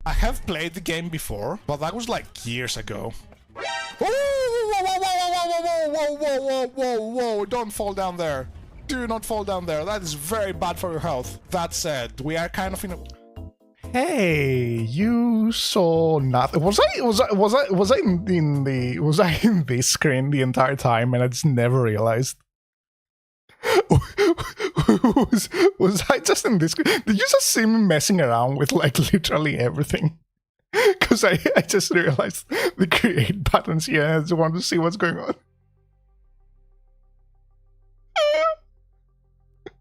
I have played the game before, but that was like years ago. Whoa, don't fall down there. Do not fall down there. That is very bad for your health. That said, we are kind of in a... Hey, you saw nothing. Was I in this screen the entire time and I just never realized? was I just in this? Did you just see me messing around with like literally everything? Because I just realized the create buttons here and I just wanted to see what's going on.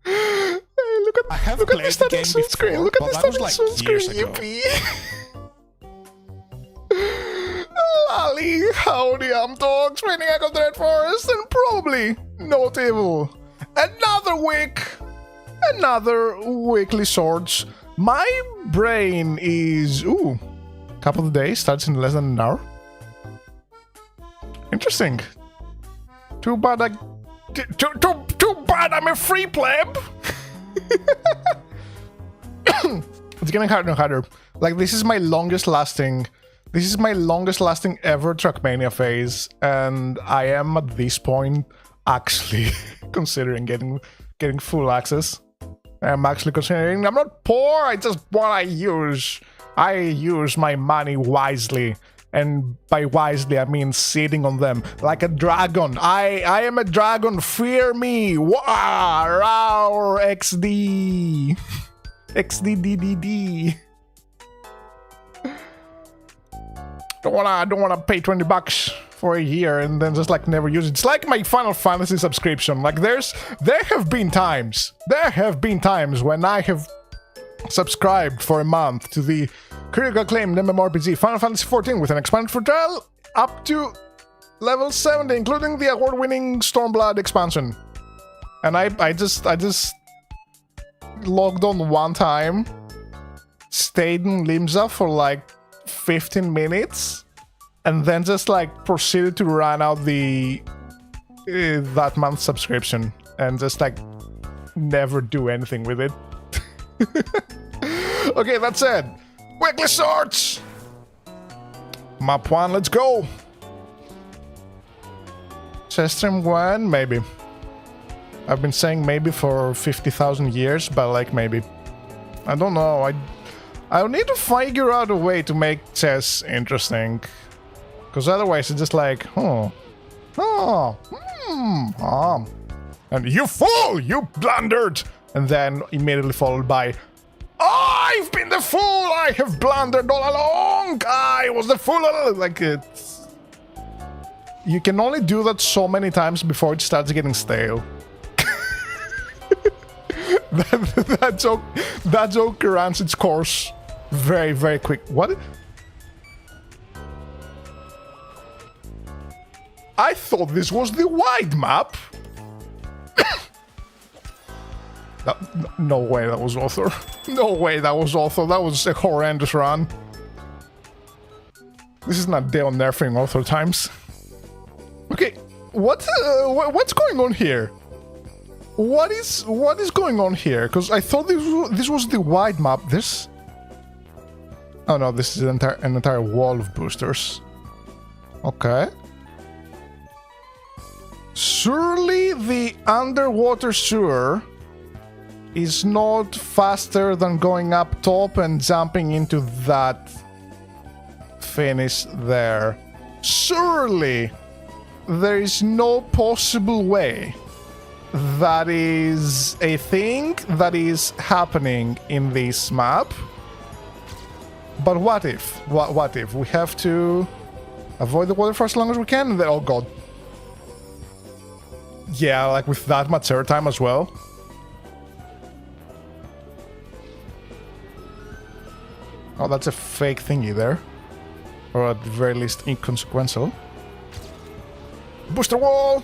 Hey, look at this starting swim screen. Look at this starting swim screen. Yippee! Lolly, howdy, I'm Dogs, training Echo Dread Forest, and probably notable. Another weekly sorts. My brain is couple of days, starts in less than an hour. Interesting. Too bad I Too bad I'm a free pleb. It's getting harder and harder. Like, this is my longest lasting ever Trackmania phase, and I am at this point actually considering getting full access. I'm actually considering. I'm not poor. I just want I use my money wisely, and by wisely I mean sitting on them like a dragon. I am a dragon. Fear me. Wow, XD. XDDDD. Don't wanna pay $20 for a year and then just like never use it. It's like my Final Fantasy subscription. Like there have been times when I have subscribed for a month to the critically acclaimed MMORPG Final Fantasy XIV with an expanded free trial up to level 70, including the award-winning Stormblood expansion. And I just logged on one time, stayed in Limsa for like 15 minutes, and then just like proceeded to run out the that month's subscription and just like never do anything with it. Okay, that said, weekly sorts. Map 1, let's go. Chest stream 1, maybe. I've been saying maybe for 50,000 years, but like maybe. I don't know. I'll need to figure out a way to make chess interesting. Because otherwise it's just like, and you fool! You blundered! And then immediately followed by, I've been the fool! I have blundered all along! I was the fool! Like, it's... You can only do that so many times before it starts getting stale. that joke runs its course very, very quick. What? I thought this was the wide map. No way that was author. No way that was author. That was a horrendous run. This is not Dale nerfing author times. Okay, what's going on here? What is going on here? Because I thought this was the wide map. This? Oh no, this is an entire wall of boosters. Okay. Surely the underwater sewer is not faster than going up top and jumping into that finish there. Surely there is no possible way that is a thing that is happening in this map. But what if? What if? We have to avoid the water for as long as we can and then, oh god. Yeah, like with that much airtime as well. Oh, that's a fake thingy there. Or at the very least inconsequential. Booster wall!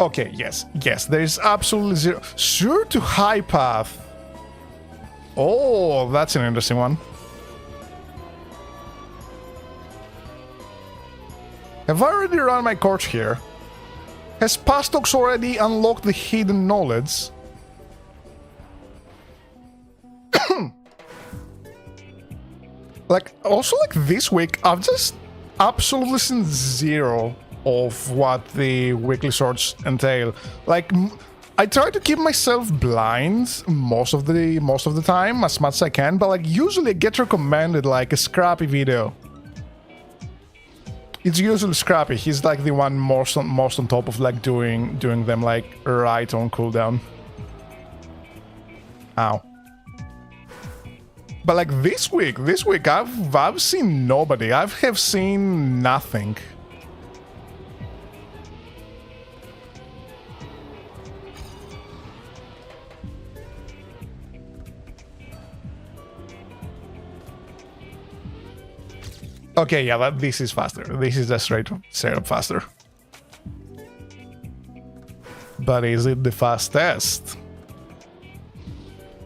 Okay, yes, there is absolutely zero. Sure to high path. Oh, that's an interesting one. Have I already run my course here? Has Pastox already unlocked the hidden knowledge? Like, also like this week, I've just absolutely seen zero of what the weekly sorts entail. Like, I try to keep myself blind most of the time, as much as I can, but like usually I get recommended like a Scrappy video. It's usually Scrappy. He's like the one most on top of like doing them like right on cooldown. Ow. But like this week I've seen nobody. I have seen nothing. Okay, yeah, this is faster. This is just straight up faster. But is it the fastest?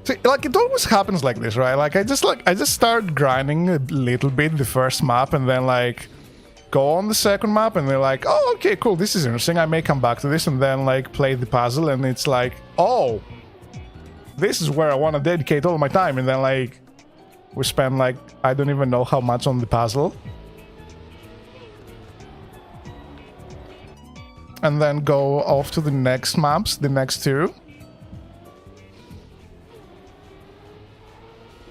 See, like it always happens like this, right? Like I just start grinding a little bit the first map, and then like go on the second map and they're like, oh, okay, cool, this is interesting, I may come back to this, and then like play the puzzle, and it's like, oh, this is where I want to dedicate all my time, and then like we spend like I don't even know how much on the puzzle, and then go off to the next maps, the next two.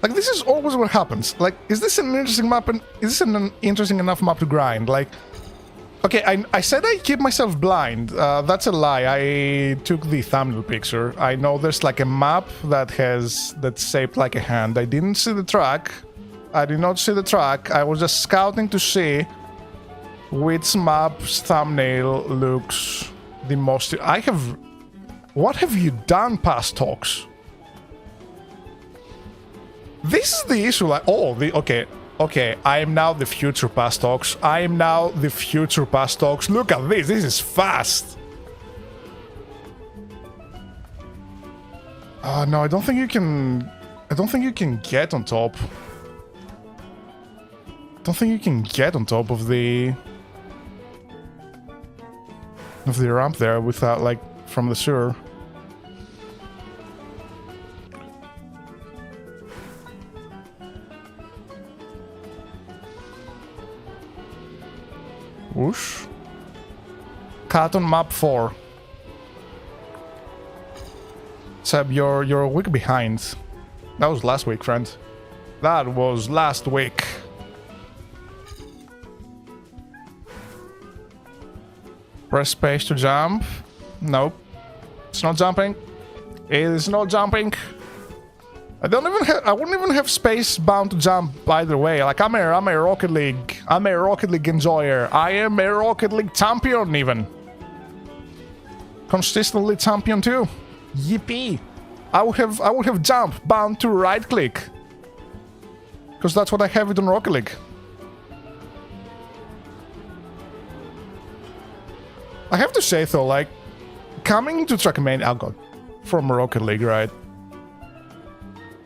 Like, this is always what happens. Like, is this an interesting map, and is this an interesting enough map to grind? Like, okay, I said I keep myself blind. That's a lie. I took the thumbnail picture. I know there's like a map that's shaped like a hand. I didn't see the track. I did not see the track. I was just scouting to see which map's thumbnail looks the most. What have you done, past talks? This is the issue, like, oh, okay, I am now the future past talks. I am now the future past talks. Look at this is fast. No, I don't think you can get on top. I don't think you can get on top of the ramp there without, like, from the sewer. Whoosh. Cut on map 4. Seb, you're a week behind. That was last week, friend. That was last week. Press space to jump. Nope. It's not jumping. It is not jumping. I wouldn't even have space bound to jump either way. Like, I'm a Rocket League enjoyer. I am a Rocket League champion even. Consistently champion too. Yippee. I would have jump bound to right click. Because that's what I have it on Rocket League. I have to say though, like, coming to Trackmania, oh god, from Rocket League, right?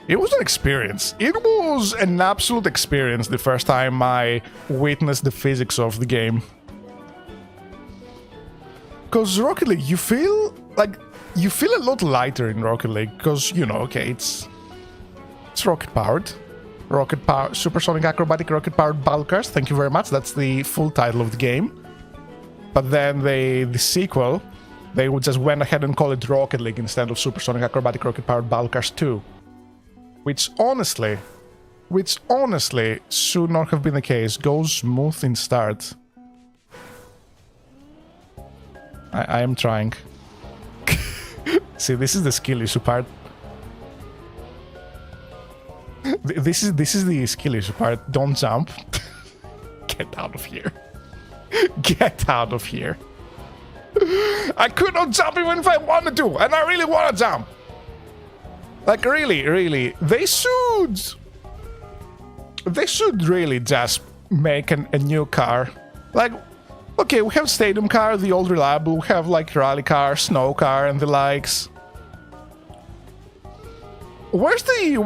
It was an experience. It was an absolute experience the first time I witnessed the physics of the game. Because Rocket League, you feel a lot lighter in Rocket League, because, you know, okay, it's rocket powered. Rocket powered, supersonic acrobatic rocket powered battle cars. Thank you very much. That's the full title of the game. But then the sequel, they would just went ahead and call it Rocket League instead of supersonic acrobatic rocket powered battle cars 2. Which honestly should not have been the case. Goes smooth in start. I am trying. See, this is the skill issue part. This is the skill issue part. Don't jump. Get out of here. Get out of here. I could not jump even if I wanted to, and I really want to jump. Like, really, they should really just make a new car. Like, okay, we have stadium car, the old reliable, we have like rally car, snow car, and the likes. Where's the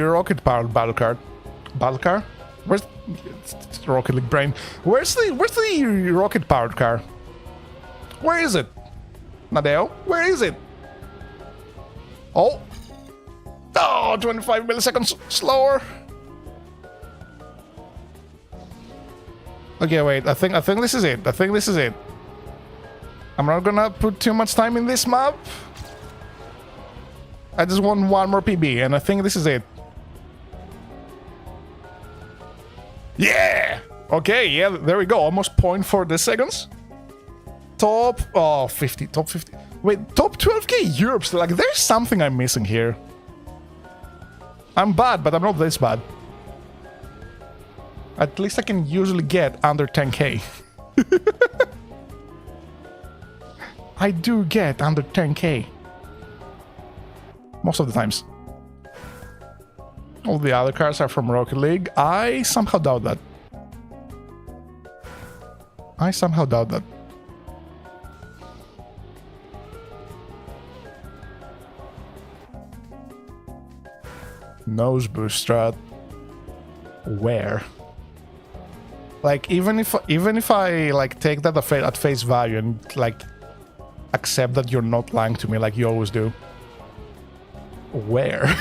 rocket powered battle car? Battle car? Where's it's Rocket League brain? Where's the rocket powered car? Where is it? Nadeo, where is it? Oh, 25 milliseconds slower. Okay, wait. I think this is it. I'm not gonna put too much time in this map. I just want one more PB, and I think this is it. Yeah! Okay, yeah, there we go. Almost 0.4 seconds. Top 50. Wait, top 12k Europe. Like, there's something I'm missing here. I'm bad, but I'm not this bad. At least I can usually get under 10k. I do get under 10k. Most of the times. All the other cars are from Rocket League. I somehow doubt that. Nose boost strat. Where? Like, even if I, like, take that at face value and, like, accept that you're not lying to me like you always do. Where?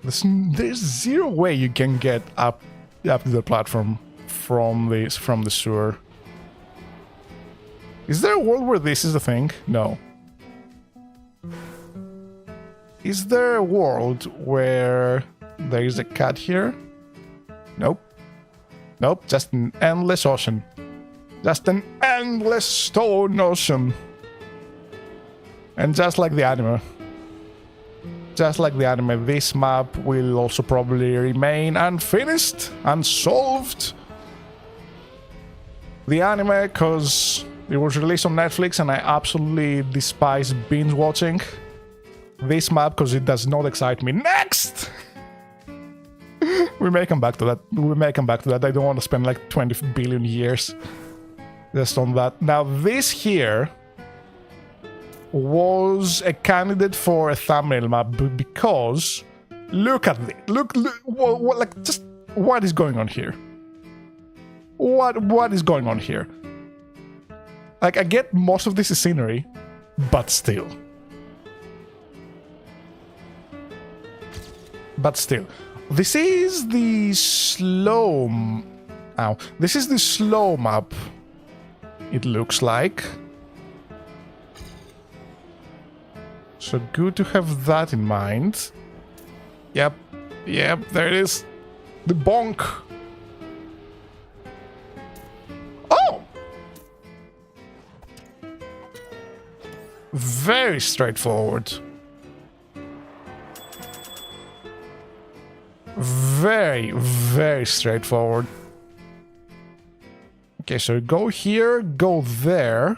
There's zero way you can get up to the platform from the sewer. Is there a world where this is the thing? No. Is there a world where there is a cat here? Nope. Nope, just an endless ocean. Just an endless stone ocean. And just like the anime. Just like the anime, this map will also probably remain unfinished, unsolved. The anime, because it was released on Netflix and I absolutely despise binge watching. This map, because it does not excite me. Next! We may come back to that. We may come back to that. I don't want to spend like 20 billion years just on that. Now, this here was a candidate for a thumbnail map because look at this. Look, like, just what is going on here? What is going on here? Like, I get most of this is scenery, but still. This is the slow... Ow. This is the slow map, it looks like. So good to have that in mind. Yep, there it is. The bonk. Oh! Very straightforward. Very straightforward. Okay, so go here, go there.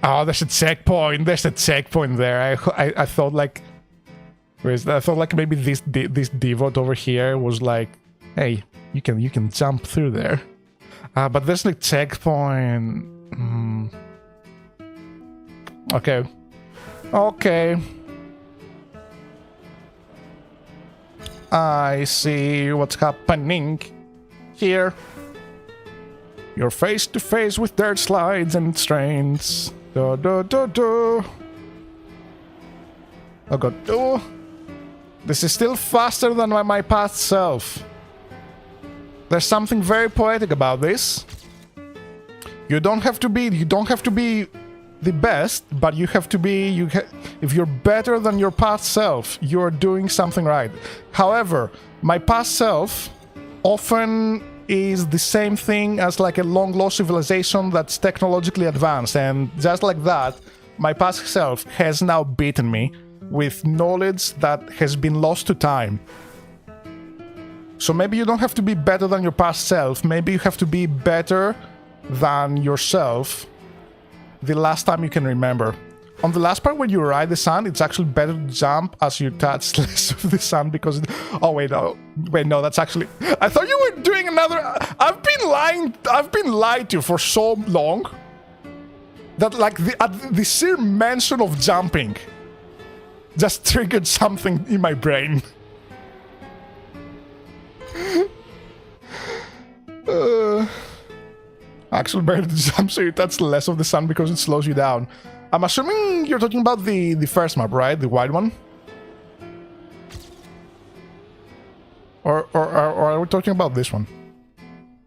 Oh, there's a checkpoint. There's a checkpoint there. I thought like, I thought like maybe this devote over here was like, hey, you can jump through there. But there's like checkpoint. Okay. I see what's happening here. You're face to face with dirt slides and strains. Oh god. Oh. This is still faster than my past self. There's something very poetic about this. You don't have to be the best, but you have to be if you're better than your past self, you're doing something right. However, my past self often is the same thing as like a long lost civilization that's technologically advanced, and just like that, my past self has now beaten me with knowledge that has been lost to time. So maybe you don't have to be better than your past self, maybe you have to be better than yourself the last time you can remember. On the last part when you ride the sun, it's actually better to jump as you touch less of the sun because oh wait, no, that's actually... I thought you were doing another... I've been lied to for so long that like the sheer mention of jumping just triggered something in my brain. Actually better to jump so you touch less of the sun because it slows you down. I'm assuming you're talking about the first map, right? The wide one? Or are we talking about this one?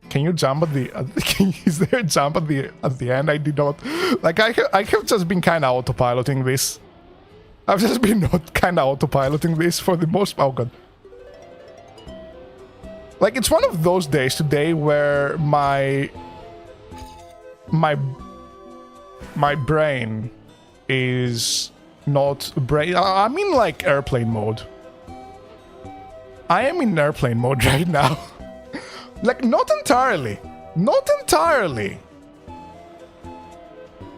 Can you jump at the... is there a jump at the end? I did not... Like, I have just been kind of autopiloting this. I've just been not kind of autopiloting this for the most part. Oh god. Like, it's one of those days today where my brain is not brain. I'm in like airplane mode. I am in airplane mode right now. Like, not entirely. Not entirely.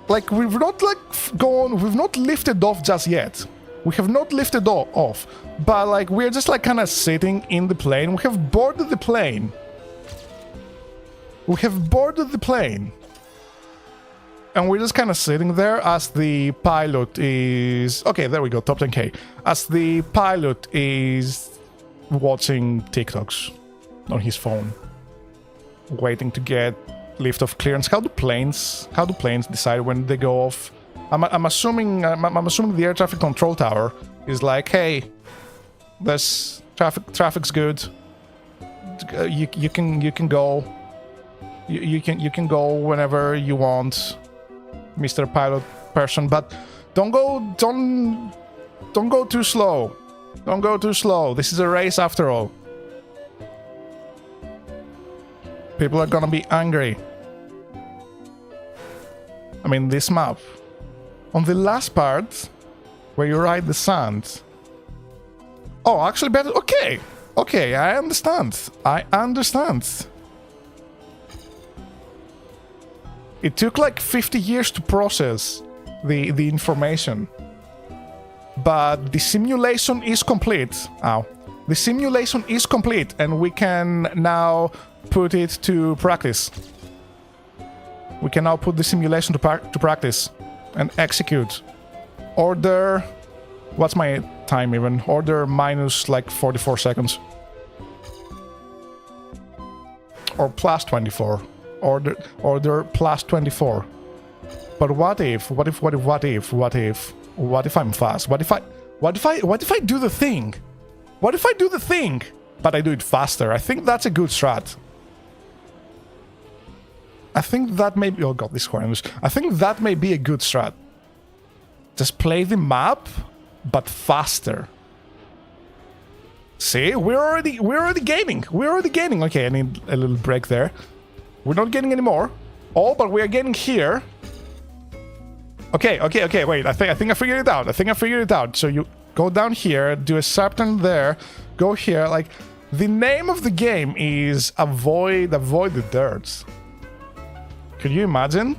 Like, we've not we've not lifted off just yet. We have not lifted off. But like, we're just like kind of sitting in the plane. We have boarded the plane. We have boarded the plane. And we're just kind of sitting there as the pilot is... Okay, there we go, top 10k. As the pilot is watching TikToks on his phone, waiting to get lift-off clearance. How do planes decide when they go off? I'm assuming the air traffic control tower is like, hey, there's traffic's good. You can go. You can go whenever you want, Mr. Pilot person, but don't go too slow. Don't go too slow. This is a race after all. People are gonna be angry. I mean, this map. On the last part, where you ride the sand. Oh, actually better. Okay. Okay, I understand. I understand. It took like 50 years to process the information. But the simulation is complete. Ow. The simulation is complete, and we can now put it to practice. We can now put the simulation to practice and execute. Order... What's my time even? Order minus like 44 seconds. Or plus 24. Order plus 24. But what if I'm fast? What if I do the thing? What if I do the thing, but I do it faster? I think that's a good strat. I think that may be... Oh god, this horrendous. I think that may be a good strat. Just play the map, but faster. See, we're already gaining. We're already gaining. Okay, I need a little break there. We're not getting any more. Oh, but we are getting here. Okay, wait. I think I figured it out. So you go down here, do a sharp turn there, go here. Like, the name of the game is avoid the dirt. Could you imagine?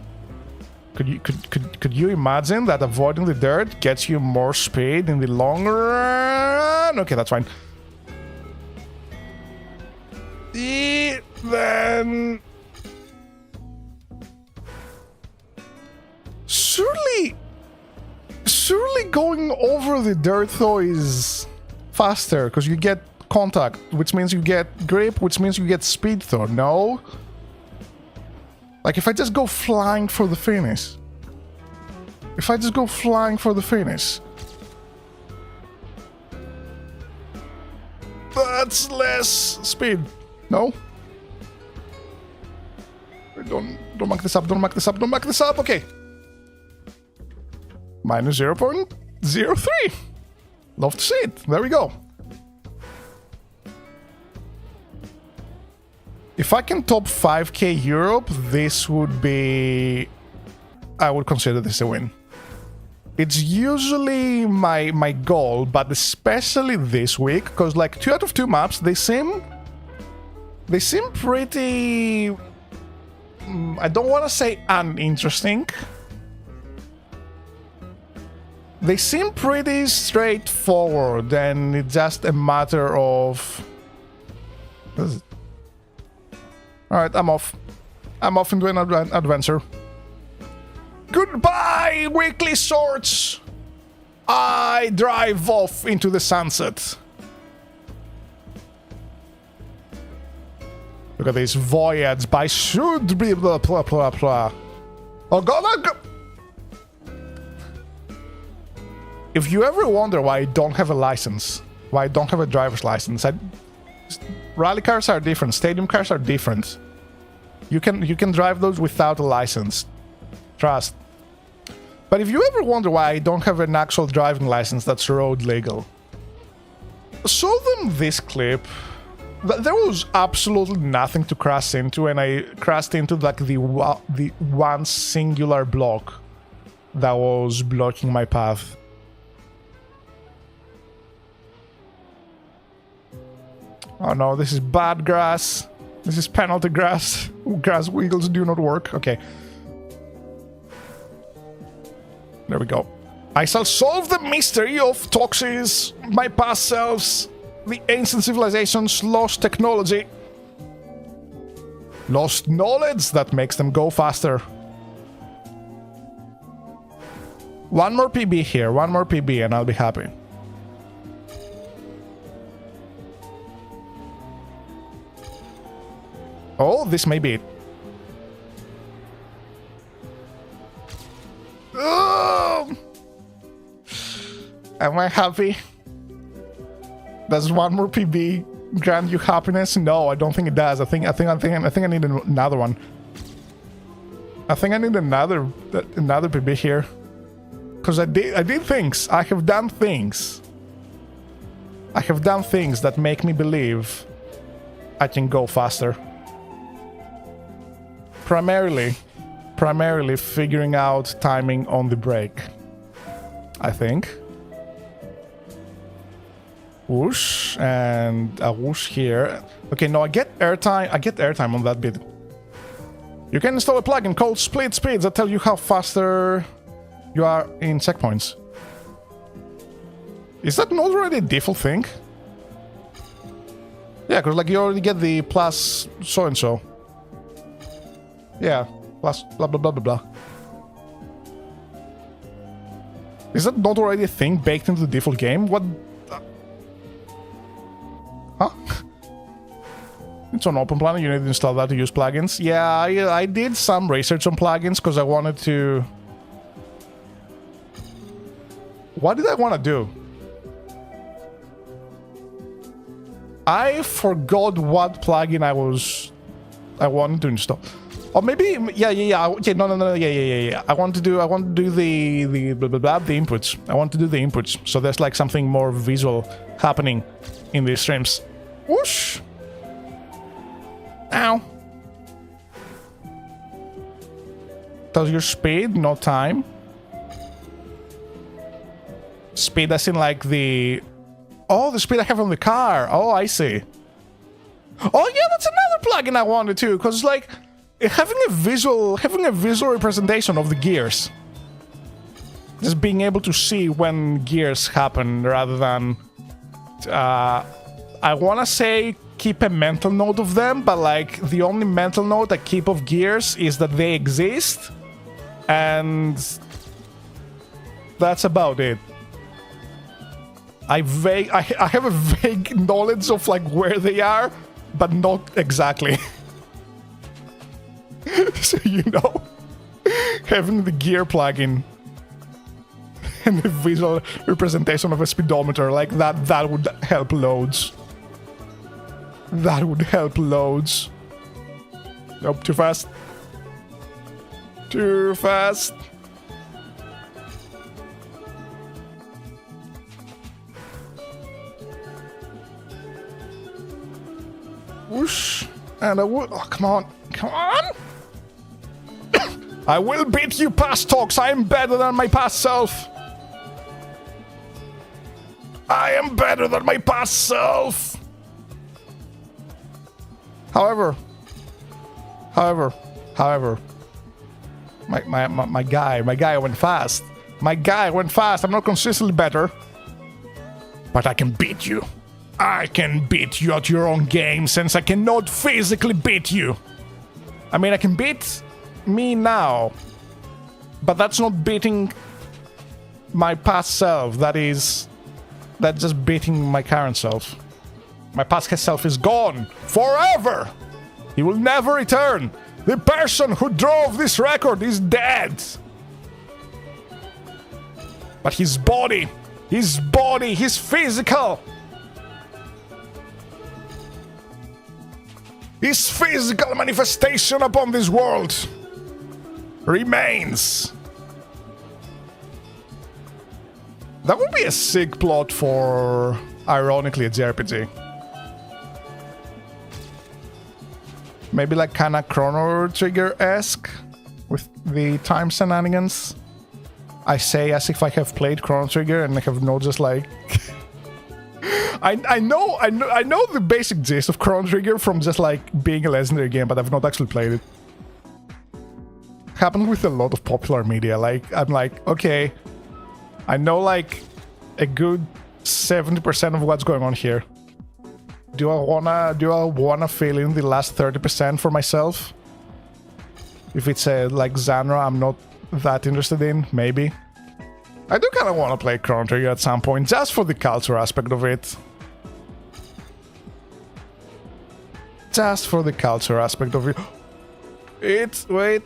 Could you imagine that avoiding the dirt gets you more speed in the long run? Okay, that's fine. Then... Surely going over the dirt though is faster, because you get contact, which means you get grip, which means you get speed though, no? Like if I just go flying for the finish. That's less speed, no? Don't muck this up, okay. Minus 0.03. Love to see it. There we go. If I can top 5k Europe, this would be... I would consider this a win. It's usually my goal, but especially this week, because like 2 out of 2 maps, they seem pretty... I don't want to say uninteresting. They seem pretty straightforward, and it's just a matter of... Alright, I'm off. I'm off into an adventure. Goodbye, weekly shorts! I drive off into the sunset. Look at this voyage by should be blah blah blah blah. Oh god, oh god! If you ever wonder why I don't have a license, why I don't have a driver's license, rally cars are different, stadium cars are different. You can drive those without a license. Trust. But if you ever wonder why I don't have an actual driving license that's road legal, show them this clip. There was absolutely nothing to crash into, and I crashed into like the one singular block that was blocking my path. Oh no, this is bad grass. This is penalty grass. Grass wheels do not work. Okay. There we go. I shall solve the mystery of Toxes, my past selves, the ancient civilizations, lost technology. Lost knowledge that makes them go faster. One more PB here, one more PB, and I'll be happy. Oh, this may be it. Oh! Am I happy? Does one more PB grant you happiness? No, I don't think it does. I think I need another one. I think I need another PB here. Because I did things. I have done things. I have done things that make me believe I can go faster. Primarily figuring out timing on the brake. I think. Whoosh, and a whoosh here. Okay, no, I get airtime on that bit. You can install a plugin called Split Speeds that tell you how faster you are in checkpoints. Is that not already a default thing? Yeah, because like you already get the plus so and so. Yeah, plus blah blah blah blah blah. Is that not already a thing baked into the default game? What? Huh? It's on Open Planet, you need to install that to use plugins. Yeah, I did some research on plugins because I wanted to... What did I want to do? I forgot what plugin I wanted to install. Or maybe yeah. Okay, no. Yeah. I want to do the blah blah blah, the inputs. I want to do the inputs. So there's like something more visual happening in these streams. Whoosh. Ow. Does your speed, no time? Speed as in like the... Oh, the speed I have on the car. Oh, I see. Oh yeah, that's another plugin I wanted to, because like having a visual representation of the gears. Just being able to see when gears happen rather than I wanna say keep a mental note of them, but like the only mental note I keep of gears is that they exist, and that's about it. I have a vague knowledge of like where they are, but not exactly. So you know, having the gear plugin and the visual representation of a speedometer like that would help loads. That would help loads. Nope, too fast. Too fast. Whoosh. And I would... Oh, come on. Come on! I will beat you past Tox. I am better than my past self. I am better than my past self. However, my guy went fast. My guy went fast. I'm not consistently better, but I can beat you. I can beat you at your own game, since I cannot physically beat you. I mean, I can beat me now, but that's not beating my past self. That's just beating my current self. My past self is gone forever. He will never return. The person who drove this record is dead. But his body, his physical, his physical manifestation upon this world remains. That would be a sick plot for, ironically, a JRPG. Maybe like kinda Chrono Trigger-esque with the time shenanigans. I say as if I have played Chrono Trigger and I have no just like... I know the basic gist of Chrono Trigger from just like being a legendary game, but I've not actually played it. Happened with a lot of popular media. Like, I'm like, okay, I know like a good 70% of what's going on here. Do I wanna fill in the last 30% for myself? If it's a like genre I'm not that interested in, maybe. I do kind of want to play Chrono Trigger at some point, just for the culture aspect of it. Just for the culture aspect of it. Wait.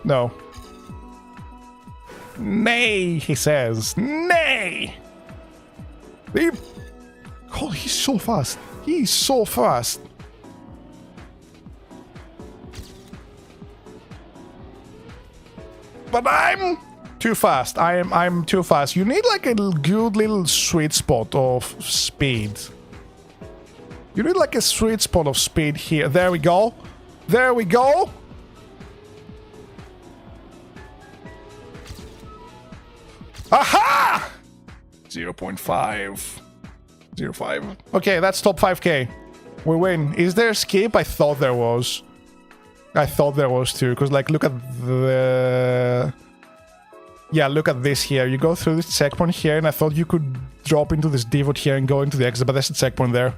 No. Nay, he says. Nay! Oh, he's so fast. He's so fast. But I'm too fast. I'm too fast. You need like a good little sweet spot of speed. You need like a sweet spot of speed here. There we go. There we go. Aha! 0.5. 0.5. Okay, that's top 5k. We win. Is there a skip? I thought there was. I thought there was too, because like look at the... Yeah, look at this here. You go through this checkpoint here, and I thought you could drop into this devote here and go into the exit, but there's a checkpoint there.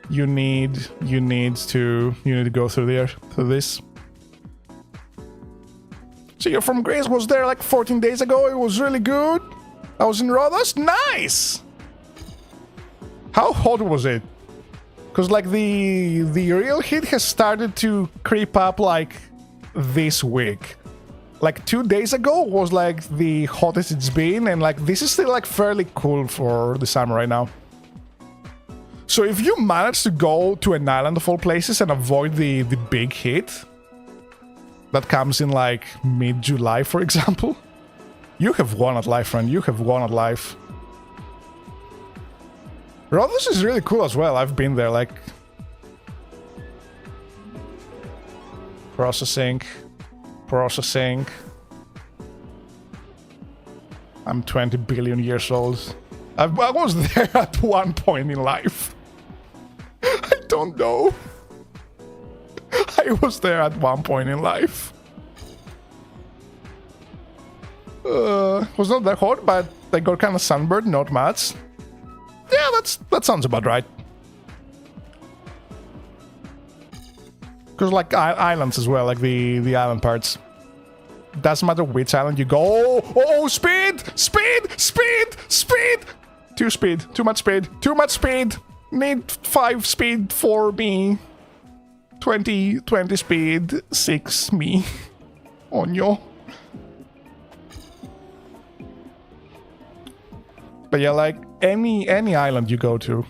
You need to go through there, through this. So you're from Grace was there like 14 days ago. It was really good. I was in Rhodos. Nice. How hot was it? Because like the real heat has started to creep up like this week. Like 2 days ago was like the hottest it's been, and like this is still like fairly cool for the summer right now. So if you manage to go to an island of all places and avoid the big heat that comes in like mid-July, for example, you have won at life, friend. You have won at life. Rhodos is really cool as well. I've been there, like... Processing. I'm 20 billion years old. I was there at one point in life. I don't know. I was there at one point in life. Was not that hot, but I got kind of sunburned, not much. Yeah, that sounds about right. Because like islands as well, like the island parts. Doesn't matter which island you go. Oh, speed! Too much speed. Need 5 speed for me. 20 speed, 6 me. Onyo. But yeah, like any island you go to,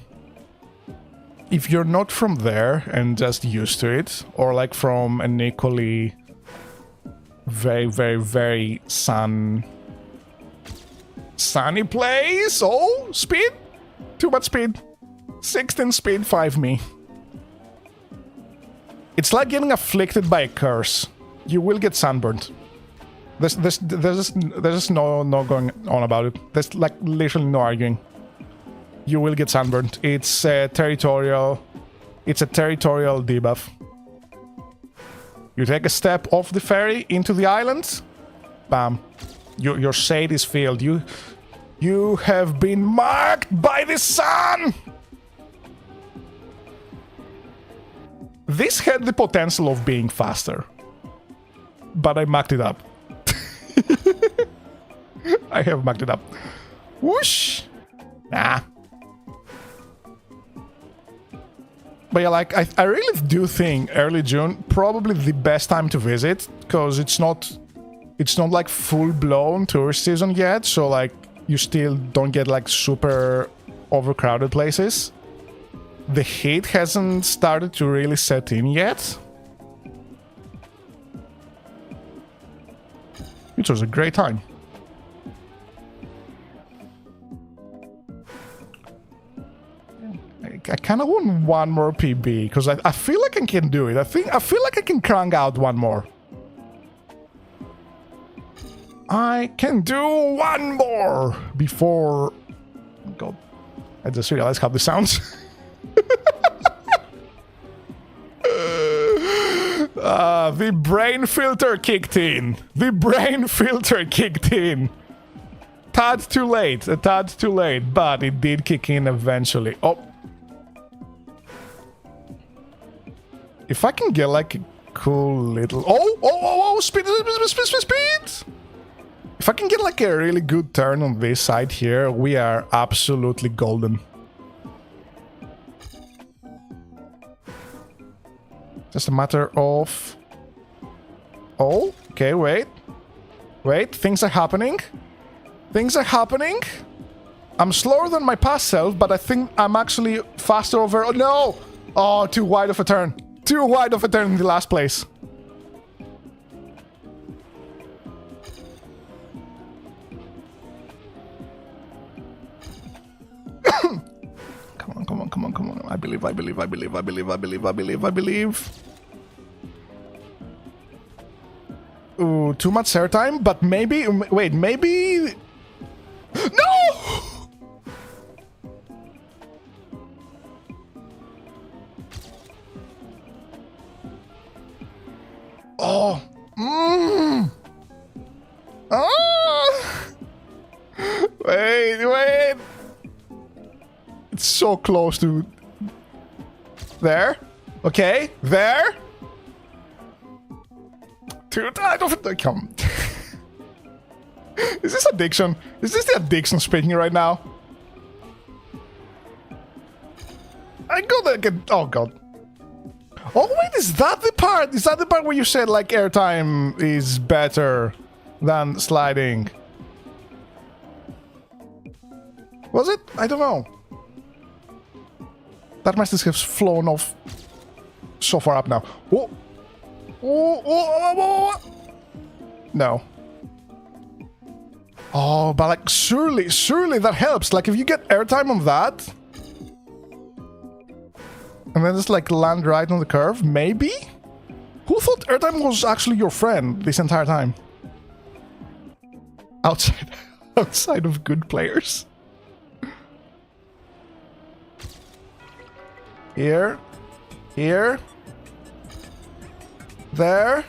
if you're not from there and just used to it, or like from an equally very sunny place, oh, speed, too much speed, 16 speed, 5 me. It's like getting afflicted by a curse. You will get sunburned. There's just no going on about it. There's like literally no arguing. You will get sunburned. It's a territorial debuff. You take a step off the ferry into the island, bam. Your shade is filled. You have been marked by the sun. This had the potential of being faster, but I mucked it up. I have mucked it up. Whoosh! Nah. But yeah, like, I really do think early June, probably the best time to visit, because it's not like full-blown tourist season yet, so like, you still don't get like super overcrowded places. The heat hasn't started to really set in yet. Which was a great time. I kind of want one more PB, because I feel like I can do it. I feel like I can crank out one more. I can do one more before... God, I just realized how this sounds. The brain filter kicked in. The brain filter kicked in. A tad too late, but it did kick in eventually. Oh. If I can get like cool little... Oh! Speed! If I can get like a really good turn on this side here, we are absolutely golden. Just a matter of... Oh, okay, wait. Wait, things are happening. Things are happening. I'm slower than my past self, but I think I'm actually faster over... Oh, no! Oh, too wide of a turn. Too wide of a turn in the last place. Come on. I believe. Ooh, too much airtime, but maybe... Wait, maybe... No! Oh! Ah! Wait! It's so close to... There? Okay, there? Dude, I don't... Come. Is this addiction? Is this the addiction speaking right now? I got like oh god. Oh wait, is that the part? Is that the part where you said like airtime is better than sliding? Was it? I don't know. That must have flown off so far up now. Oh. No. Oh, but like surely that helps. Like if you get airtime on that and then just like land right on the curve, maybe? Who thought airtime was actually your friend this entire time? Outside of good players. Here. There.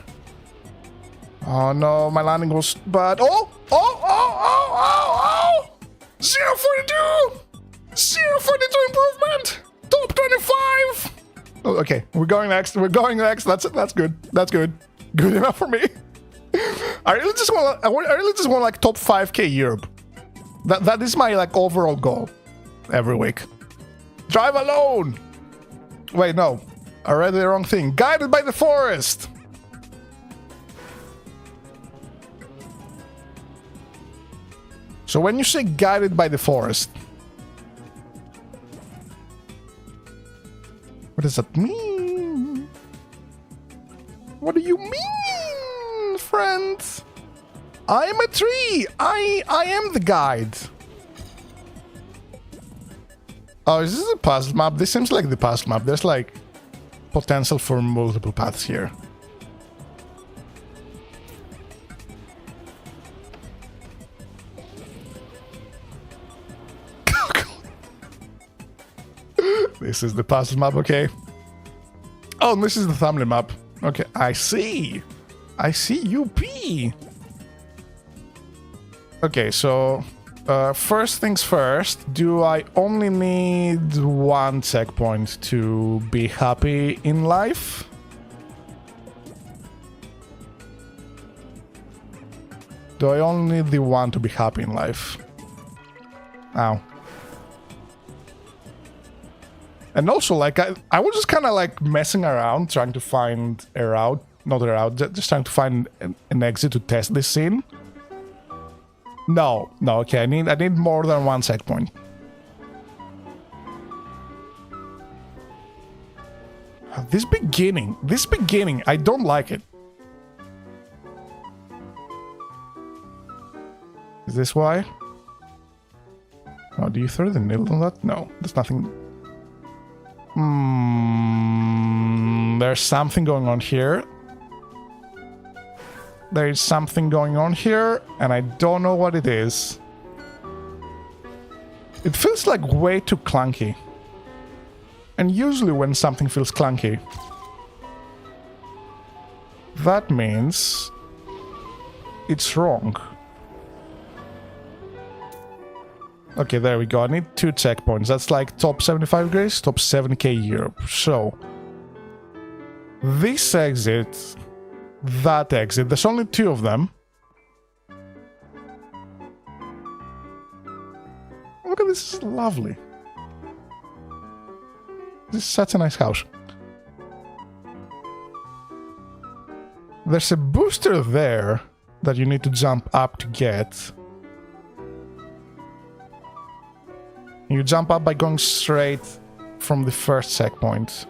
Oh no, my landing was bad. Oh! 0.42! 0.42 improvement! Top 25! Oh, okay, we're going next. That's good. Good enough for me. I really just want like top 5k Europe. That is my like overall goal every week. Drive alone! Wait, no. I read the wrong thing. Guided by the forest! So when you say guided by the forest, what does that mean? What do you mean, friends? I am a tree! I am the guide! Oh, is this a puzzle map? This seems like the puzzle map. There's like potential for multiple paths here. This is the puzzle map, okay. Oh, this is the thumbnail map. Okay, I see. UP. Okay, so first things first, do I only need one checkpoint to be happy in life? Do I only need the one to be happy in life? Ow. And also, like, I was just kind of like messing around, trying to find a route, not a route, just trying to find an exit to test this scene. No, okay, I need more than one checkpoint. This beginning, I don't like it. Is this why? Oh, do you throw the needle on that? No, there's nothing. There's something going on here. There is something going on here, and I don't know what it is. It feels like way too clunky. And usually when something feels clunky, that means it's wrong. Okay, there we go. I need 2 checkpoints. That's like top 75 grace, top 7k Europe. So this exit, that exit. There's only 2 of them. Look at this, is lovely. This is such a nice house. There's a booster there that you need to jump up to get. You jump up by going straight from the first checkpoint.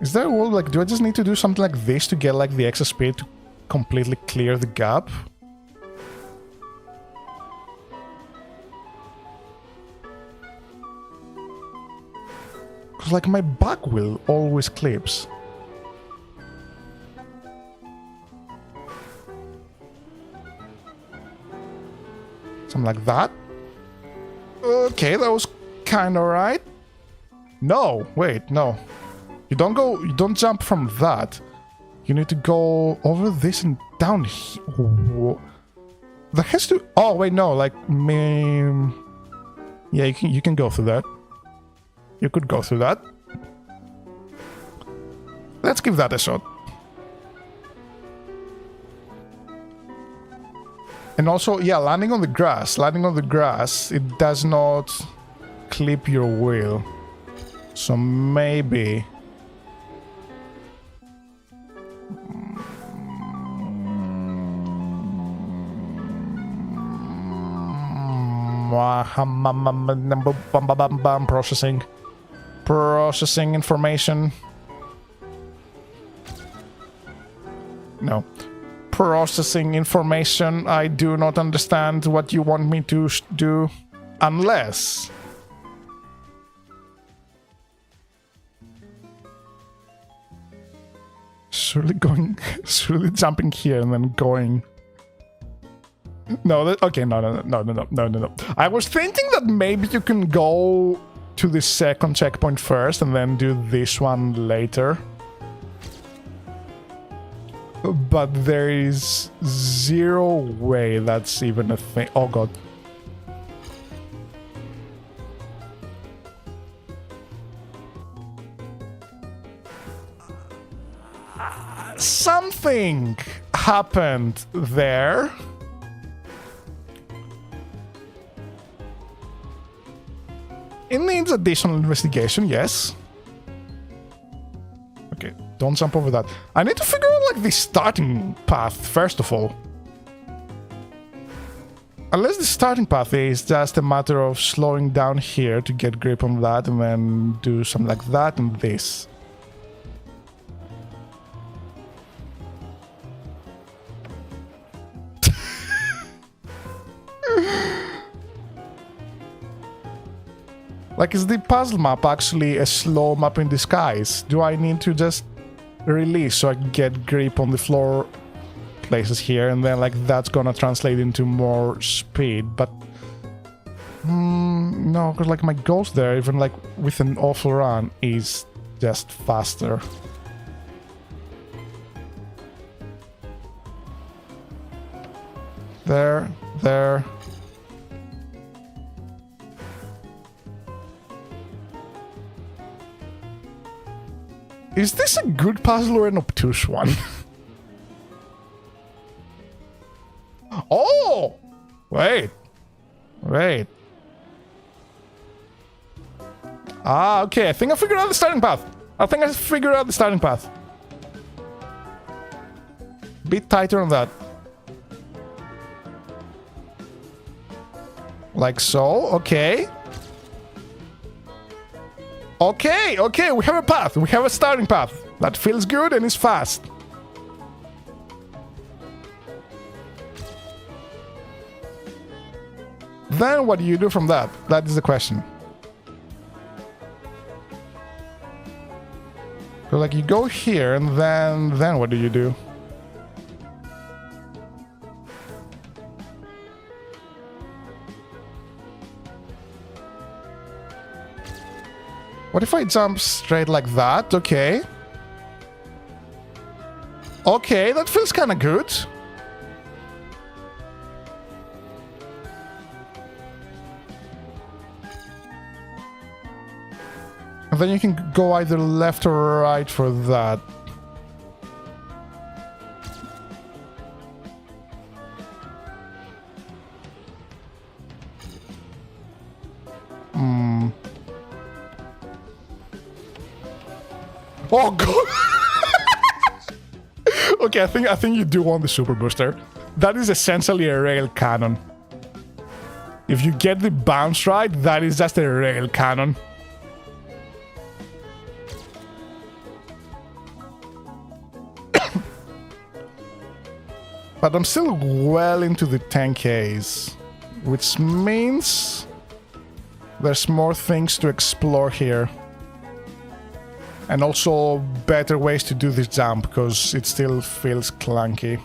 Is there a wall, like, do I just need to do something like this to get, like, the extra speed to completely clear the gap? Because, like, my back wheel always clips. Something like that. Okay, that was kind of right. No, wait, no. You don't jump from that. You need to go over this and down here. That has to... Oh, wait, no, like, yeah, you can go through that. You could go through that. Let's give that a shot. And also, yeah, landing on the grass. Landing on the grass, it does not clip your wheel. So maybe... Processing information. No. Processing information. I do not understand what you want me to do. Unless... Surely jumping here and then going... No, okay, no. I was thinking that maybe you can go to the second checkpoint first and then do this one later. But there is 0 way that's even a thing. Oh god. Something happened there. It needs additional investigation, yes. Okay, don't jump over that. I need to figure out, like, the starting path, first of all. Unless the starting path is just a matter of slowing down here to get grip on that and then do something like that and this. Like, is the puzzle map actually a slow map in disguise? Do I need to just release so I can get grip on the floor places here and then, like, that's gonna translate into more speed? But no, because, like, my ghost there, even, like, with an awful run, is just faster. There. Is this a good puzzle or an obtuse one? Oh! Wait. Ah, okay. I think I figured out the starting path. Bit tighter on that. Like so. Okay. Okay, we have a path. We have a starting path. That feels good and is fast. Then what do you do from that? That is the question. So, like, you go here and then what do you do? What if I jump straight like that? Okay. Okay, that feels kind of good. then you can go either left or right for that. Oh god! Okay, I think you do want the super booster. That is essentially a rail cannon. If you get the bounce right, that is just a rail cannon. But I'm still well into the 10Ks, which means there's more things to explore here. And also better ways to do this jump, because it still feels clunky.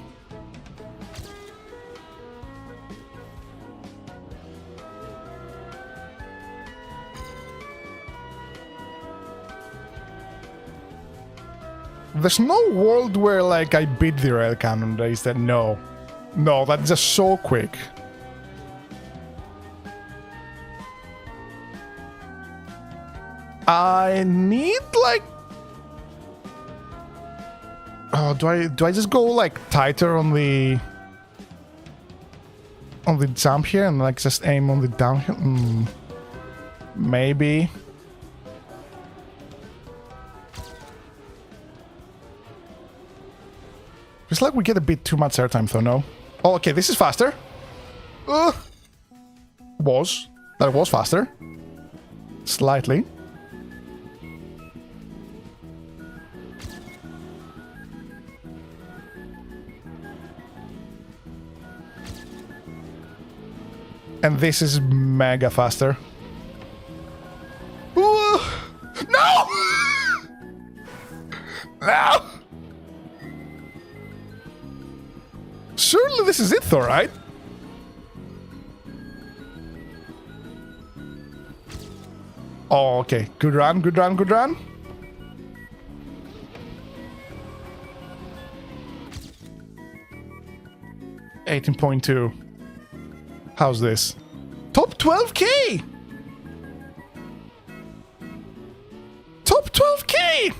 There's no world where, like, I beat the rail cannon race. That no. No, that's just so quick. I need, like... Oh, do I just go, like, tighter on the jump here and, like, just aim on the downhill? Maybe. It's like we get a bit too much airtime, though, no? Oh, okay, this is faster. That was faster. Slightly. And this is mega faster. Ooh. No! No! Surely this is it though, right? Oh, okay. Good run, good run, good run. $18.2. How's this? Top 12K! Top 12K!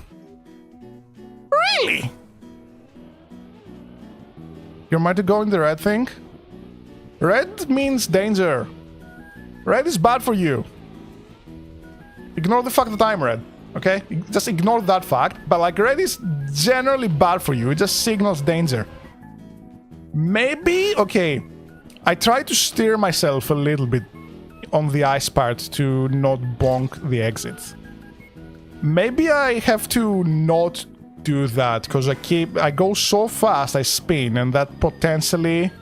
Really? You're meant to go in the red thing? Red means danger. Red is bad for you. Ignore the fact that I'm red, okay? Just ignore that fact. But like, red is generally bad for you. It just signals danger. Maybe, okay. I try to steer myself a little bit on the ice part to not bonk the exits. Maybe I have to not do that, because I go so fast, I spin, and that potentially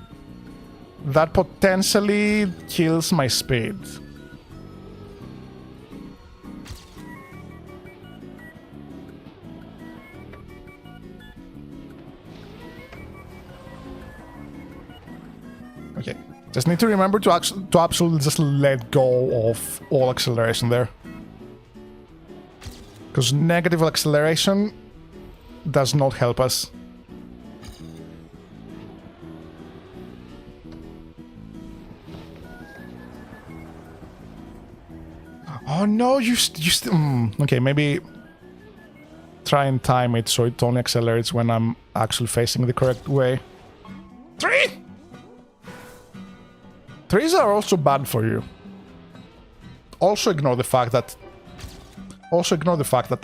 kills my speed. Okay, just need to remember to absolutely just let go of all acceleration there, because negative acceleration does not help us. Oh no, you still... okay, maybe try and time it so it only accelerates when I'm actually facing the correct way. 3! 3s are also bad for you. Also ignore the fact that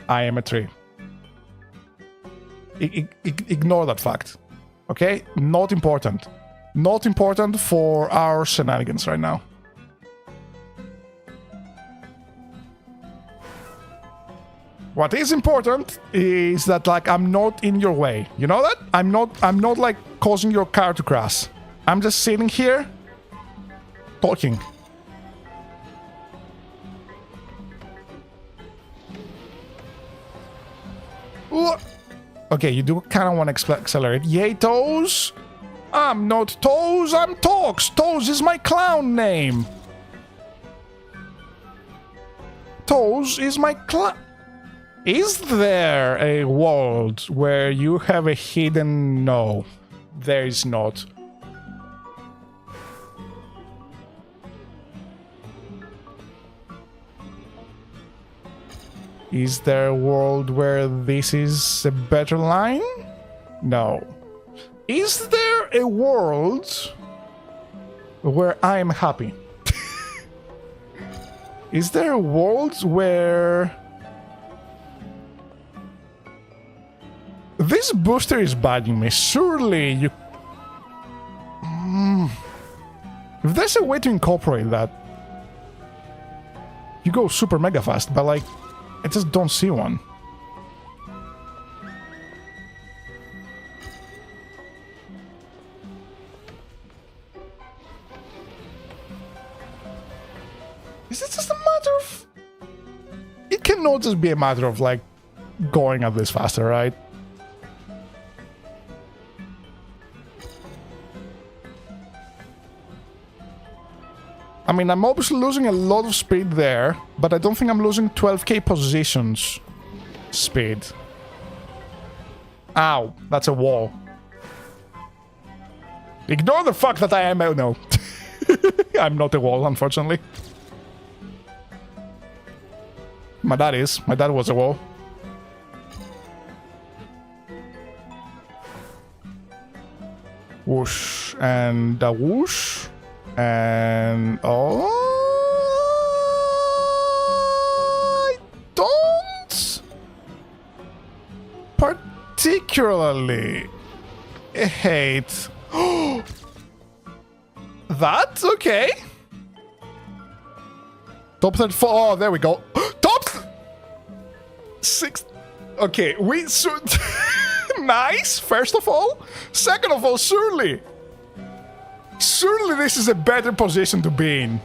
I am a 3. Ignore that fact. Okay? Not important. Not important for our shenanigans right now. What is important is that, like, I'm not in your way. You know that? I'm not like causing your car to crash. I'm just sitting here talking. Ooh. Okay, you do kind of want to accelerate. Yay, Toes! I'm not Toes, I'm Tox! Toes is my clown name! Toes is my clown... Is there a world where you have a hidden... No, there is not. Is there a world where this is a better line? No. Is there a world where I am happy? Is there a world where this booster is bugging me? Surely you... If there's a way to incorporate that, you go super mega fast, but like, I just don't see one. Is it just a matter of... It cannot just be a matter of, like, going at this faster, right? I mean, I'm obviously losing a lot of speed there, but I don't think I'm losing 12k positions speed. Ow, that's a wall. Ignore the fact that I am... Oh, no. I'm not a wall, unfortunately. My dad is. My dad was a wall. Whoosh. And a whoosh. And... Oh... I don't... particularly... hate... That? Okay. Top 34. Oh, there we go. Top 6. Okay, we should. Nice, first of all. Second of all, surely this is a better position to be in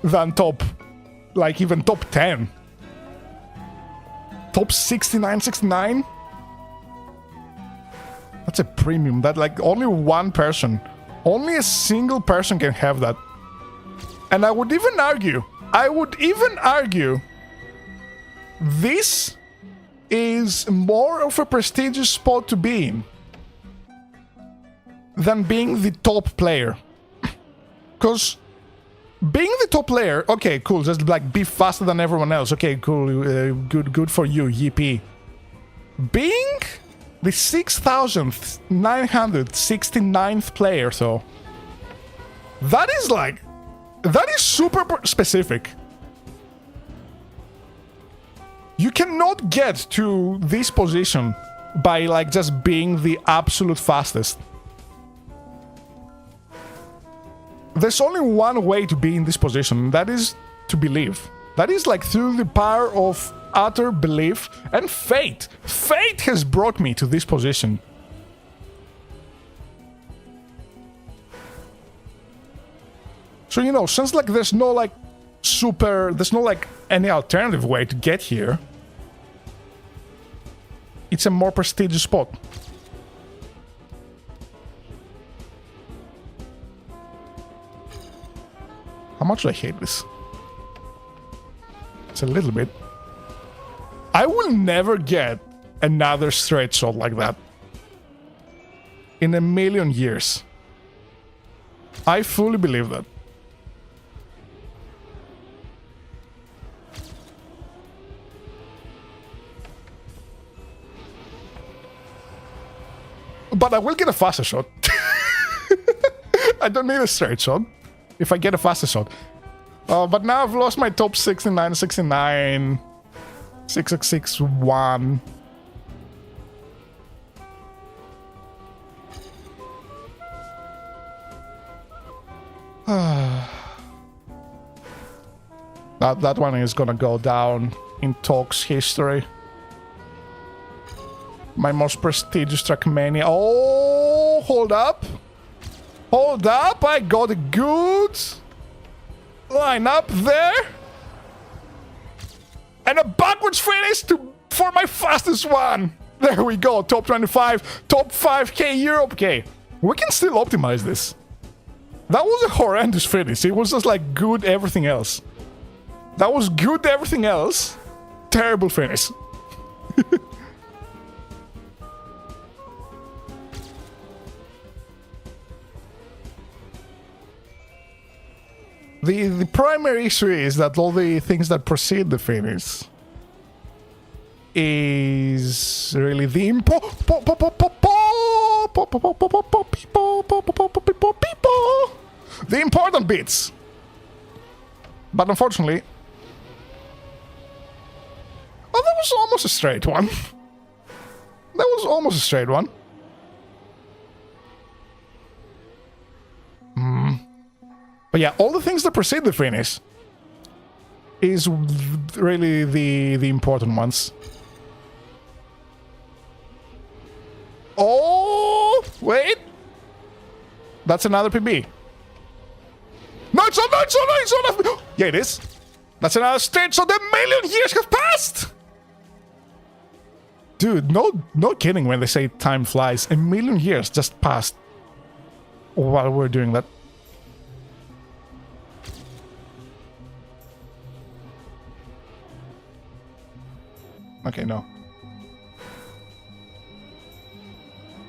than top, like even top 10. Top 69, 69? That's a premium. That, like, only one person, only a single person can have that. And I would even argue, this is more of a prestigious spot to be in than being the top player. Because being the top player, okay, cool, just like be faster than everyone else. Okay, cool, good for you, yippee. Being the 6,969th player, though, that is like, that is super specific. You cannot get to this position by like just being the absolute fastest. There's only one way to be in this position, and that is to believe. That is like through the power of utter belief and fate. Fate has brought me to this position. So, you know, since like there's no like there's no like any alternative way to get here, it's a more prestigious spot. How much do I hate this? It's a little bit. I will never get another straight shot like that in a million years. I fully believe that. But I will get a faster shot. I don't need a straight shot if I get a faster shot. But now I've lost my top 69, 69, 661. That one is gonna go down in Tox history. My most prestigious Trackmania. Oh, hold up. Hold up. I got a good line up there. And a backwards finish for my fastest one. There we go. Top 25. Top 5k Europe. Okay. We can still optimize this. That was a horrendous finish. It was just like good everything else. That was good everything else. Terrible finish. The primary issue is that all the things that precede the finish is really the important bits. But unfortunately... Oh, that was almost a straight one. That was almost a straight one. But yeah, all the things that precede the finish is really the important ones. Oh, wait. That's another PB. No, it's not, no, it's not, no, it's not. Yeah, it is. That's another stage, so the million years have passed. Dude, no kidding when they say time flies. A million years just passed while we're doing that. Okay, no.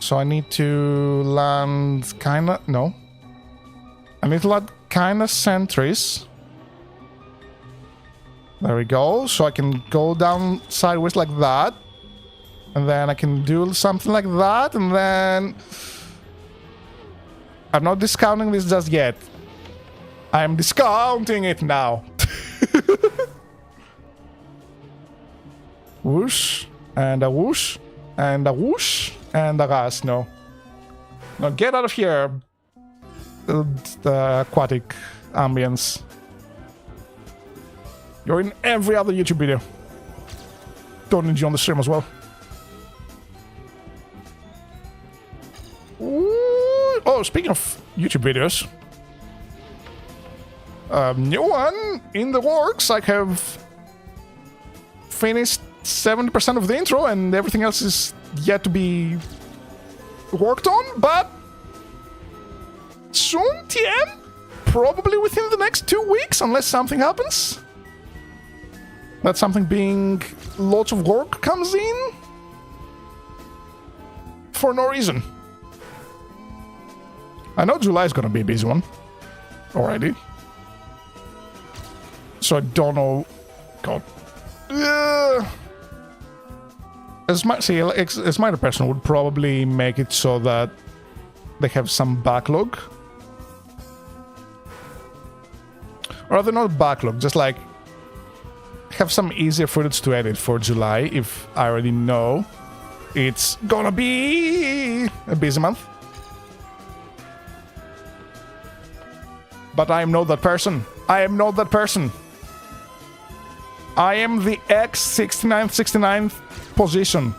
So I need to land kinda... No. I need to land kinda sentries. There we go. So I can go down sideways like that. And then I can do something like that. And then... I'm not discounting this just yet. I'm discounting it now. Whoosh, and a whoosh, and a whoosh, and a gas. No. No, get out of here. The aquatic ambience. You're in every other YouTube video. Don't need you on the stream as well. Ooh. Oh, speaking of YouTube videos. New one in the works. I have finished 70% of the intro and everything else is yet to be worked on, but soon, TM? Probably within the next 2 weeks, unless something happens. That something being lots of work comes in for no reason. I know July is gonna be a busy one already. So I don't know... God. A smarter person would probably make it so that they have some backlog. Or rather, not backlog, just like have some easier footage to edit for July if I already know it's gonna be a busy month. But I am not that person. I am not that person. I am the X6969th position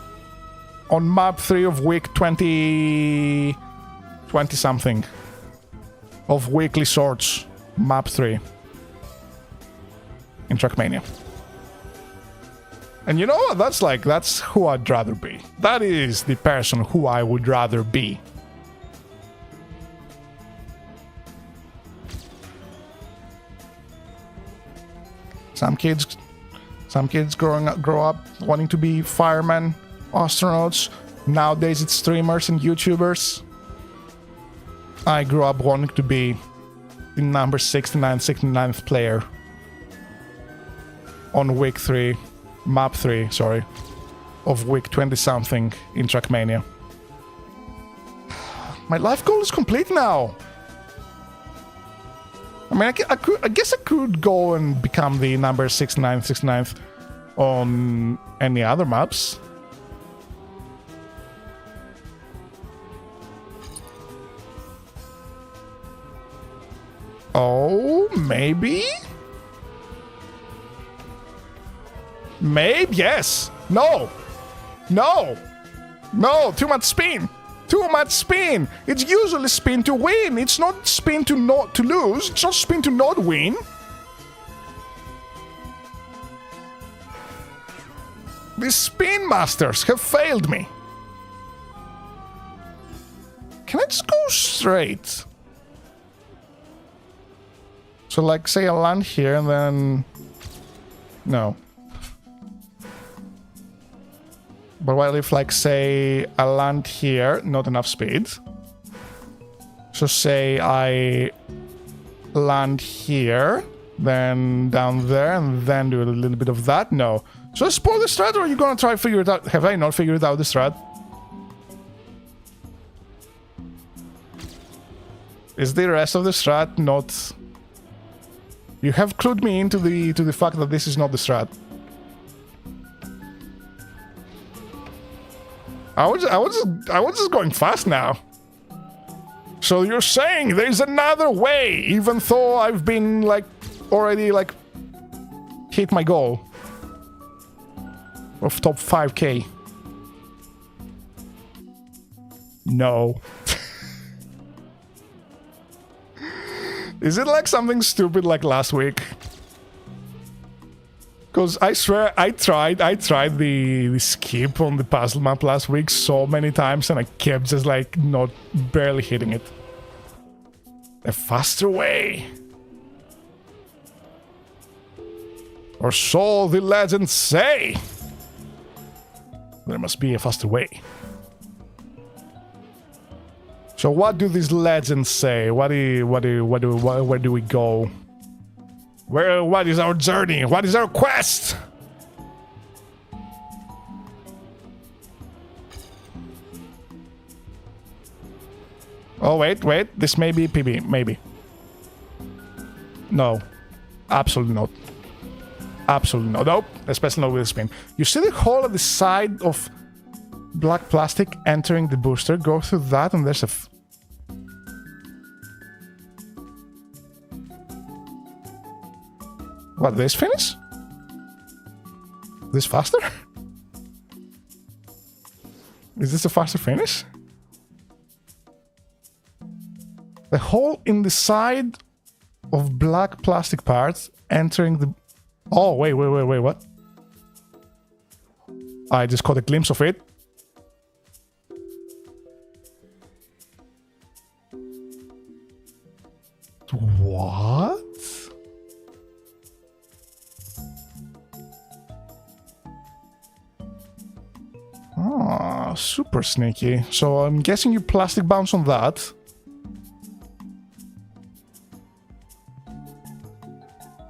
on map 3 of week 20 something of weekly sorts, map 3 in Trackmania. And you know what? That's who I'd rather be. That is the person who I would rather be. Some kids grow up wanting to be firemen, astronauts. Nowadays it's streamers and YouTubers. I grew up wanting to be the number 69th player on week 3, map 3, sorry, of week 20-something in Trackmania. My life goal is complete now. I mean, I guess I could go and become the number 69th on any other maps. Oh, maybe? Maybe, yes. No. No. No, too much spin. Too much spin. It's usually spin to win. It's not spin to not to lose. It's not spin to not win. The spin masters have failed me. Can I just go straight? So like say I land here and then... No. But what if, like, say, I land here, not enough speed. So say I land here, Then down there, and then do a little bit of that. No. So spoil the strat, or are you gonna try to figure it out? Have I not figured out the strat? Is the rest of the strat not... You have clued me into the fact that this is not the strat. I was just going fast now. So you're saying there's another way, even though I've been like already like hit my goal of top 5k. No. Is it like something stupid like last week? Because I swear I tried the skip on the puzzle map last week so many times and I kept just like not barely hitting it. A faster way. Or so the legends say. There must be a faster way. So what do these legends say? Where do we go? What is our journey? What is our quest? Oh, wait. This may be PB. Maybe. No. Absolutely not. Absolutely not. Nope. Especially not with the spin. You see the hole at the side of black plastic entering the booster? Go through that and there's a... What, this finish? This faster? Is this a faster finish? The hole in the side of black plastic parts entering the... Oh, wait, what? I just caught a glimpse of it. What? Ah, super sneaky. So I'm guessing you plastic bounce on that.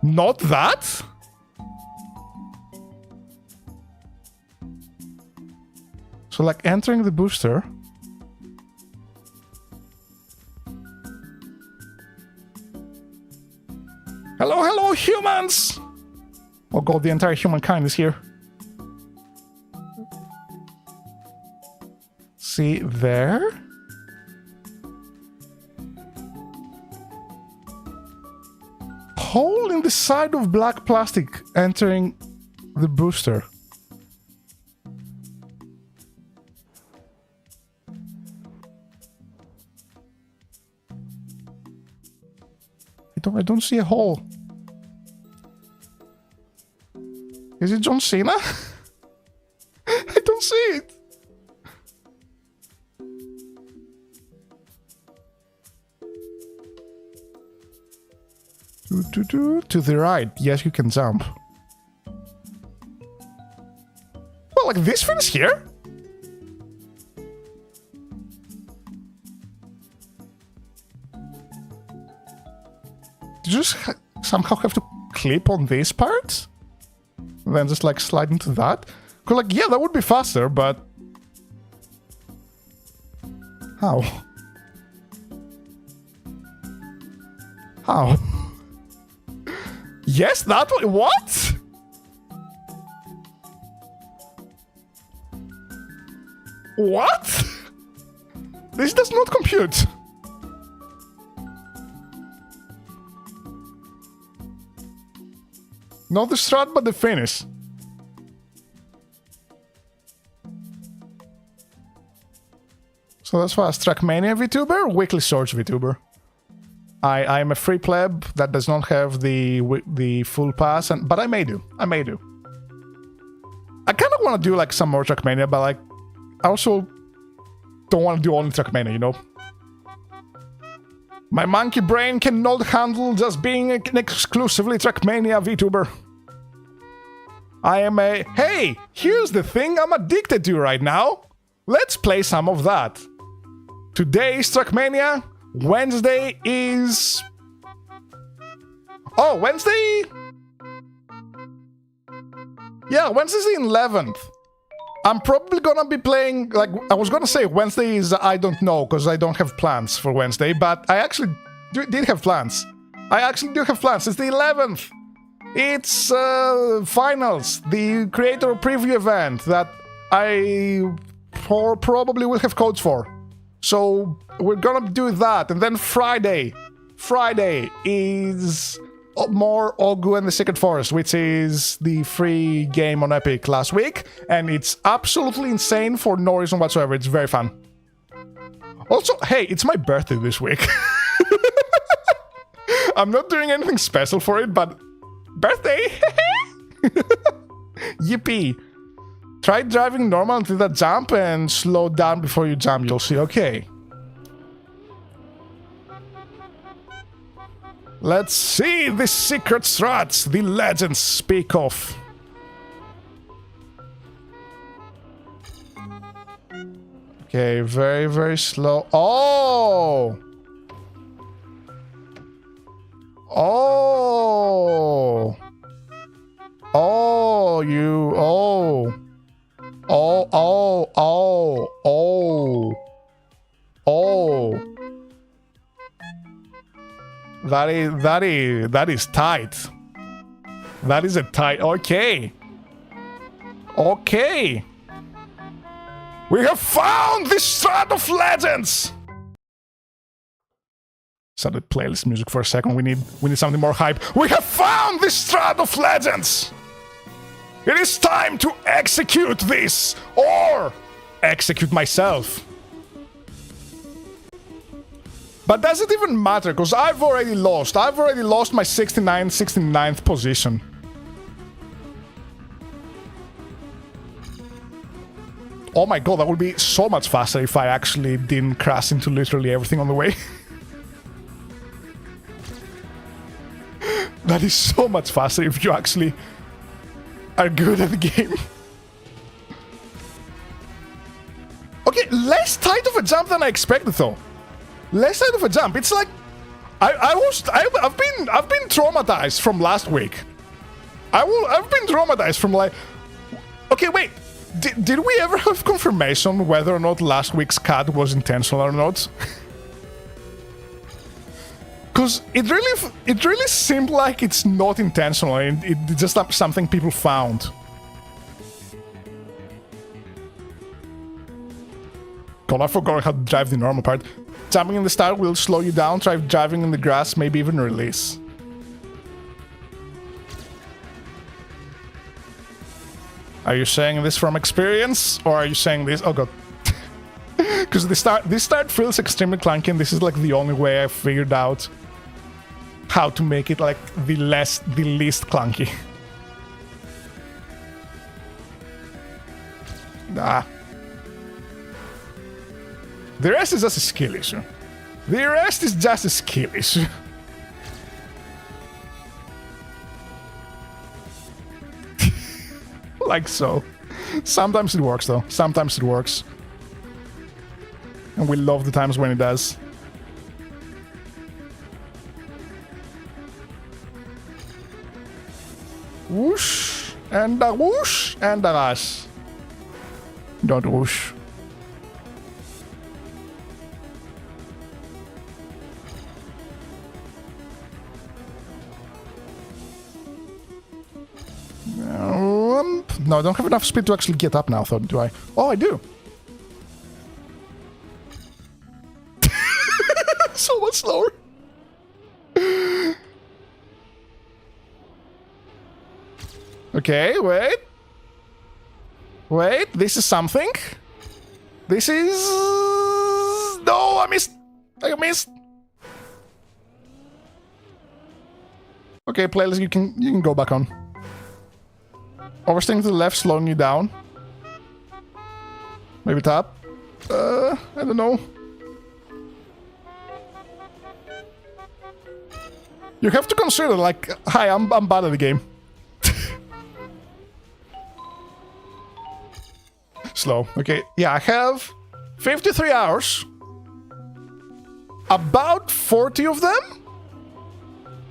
Not that? So like entering the booster. Hello humans! Oh god, the entire humankind is here. See there? Hole in the side of black plastic entering the booster. I don't see a hole. Is it John Cena? I don't see it. To the right. Yes, you can jump. Well, like this finish here? You just somehow have to clip on this part? And then just like slide into that? Cause like, yeah, that would be faster, but... How? How? Yes, that one. What? What? This does not compute. Not the strat, but the finish. So that's fast. Trackmania Vtuber, weekly source Vtuber. I am a free pleb that does not have the full pass, but I may do. I kind of want to do like some more Trackmania, but like I also don't want to do only Trackmania, you know? My monkey brain cannot handle just being an exclusively Trackmania VTuber. I am a... Hey, here's the thing I'm addicted to right now. Let's play some of that. Today is Trackmania. Wednesday is... Oh, Wednesday? Yeah, Wednesday's the 11th. I'm probably gonna be playing, like, I was gonna say Wednesday is I don't know, because I don't have plans for Wednesday, but I actually did have plans. I actually do have plans. It's the 11th. It's finals, the creator preview event that I probably will have codes for. So we're gonna do that, and then Friday is more Ogu and the Secret Forest, which is the free game on Epic last week, and it's absolutely insane for no reason whatsoever. It's very fun. Also, hey, it's my birthday this week. I'm not doing anything special for it, but birthday! Yippee! Try driving normal until that jump and slow down before you jump. You'll see okay. Let's see the secret strats the legends speak of. Okay, very, very slow. Oh! Oh! Oh, you... Oh! Oh, oh, oh, oh! Oh! That is tight. That is a tight... Okay. Okay. We have found the strat of legends! Started playlist music for a second. We need something more hype. We have found the strat of legends! It is time to execute this! Or execute myself. But does it even matter? Because I've already lost. I've already lost my 69th position. Oh my god, that would be so much faster if I actually didn't crash into literally everything on the way. That is so much faster if you actually are good at the game. Okay, less tight of a jump than I expected though. Less tight of a jump. It's like I've been traumatized from last week. I've been traumatized from like. Okay, wait. Did we ever have confirmation whether or not last week's cut was intentional or not? Because it really seemed like it's not intentional, and it's just something people found. God, I forgot how to drive the normal part. Jumping in the start will slow you down. Try driving in the grass, maybe even release. Are you saying this from experience, or are you saying this? Oh god. Because this start feels extremely clunky, and this is like the only way I figured out how to make it like the least clunky. Nah. The rest is just a skill issue. The rest is just a skill issue. Like so. Sometimes it works though. Sometimes it works. And we love the times when it does. Whoosh, and a whoosh, and a rush. Don't whoosh. No, I don't have enough speed to actually get up now, though, do I? Oh, I do. So much slower. Okay, wait. Wait, this is something. This is... No, I missed. I missed. Okay, playlist, you can go back on. Overstaying to the left, slowing you down. Maybe tap. I don't know. You have to consider, like, hi, I'm bad at the game. Slow. Okay, yeah, I have 53 hours. About 40 of them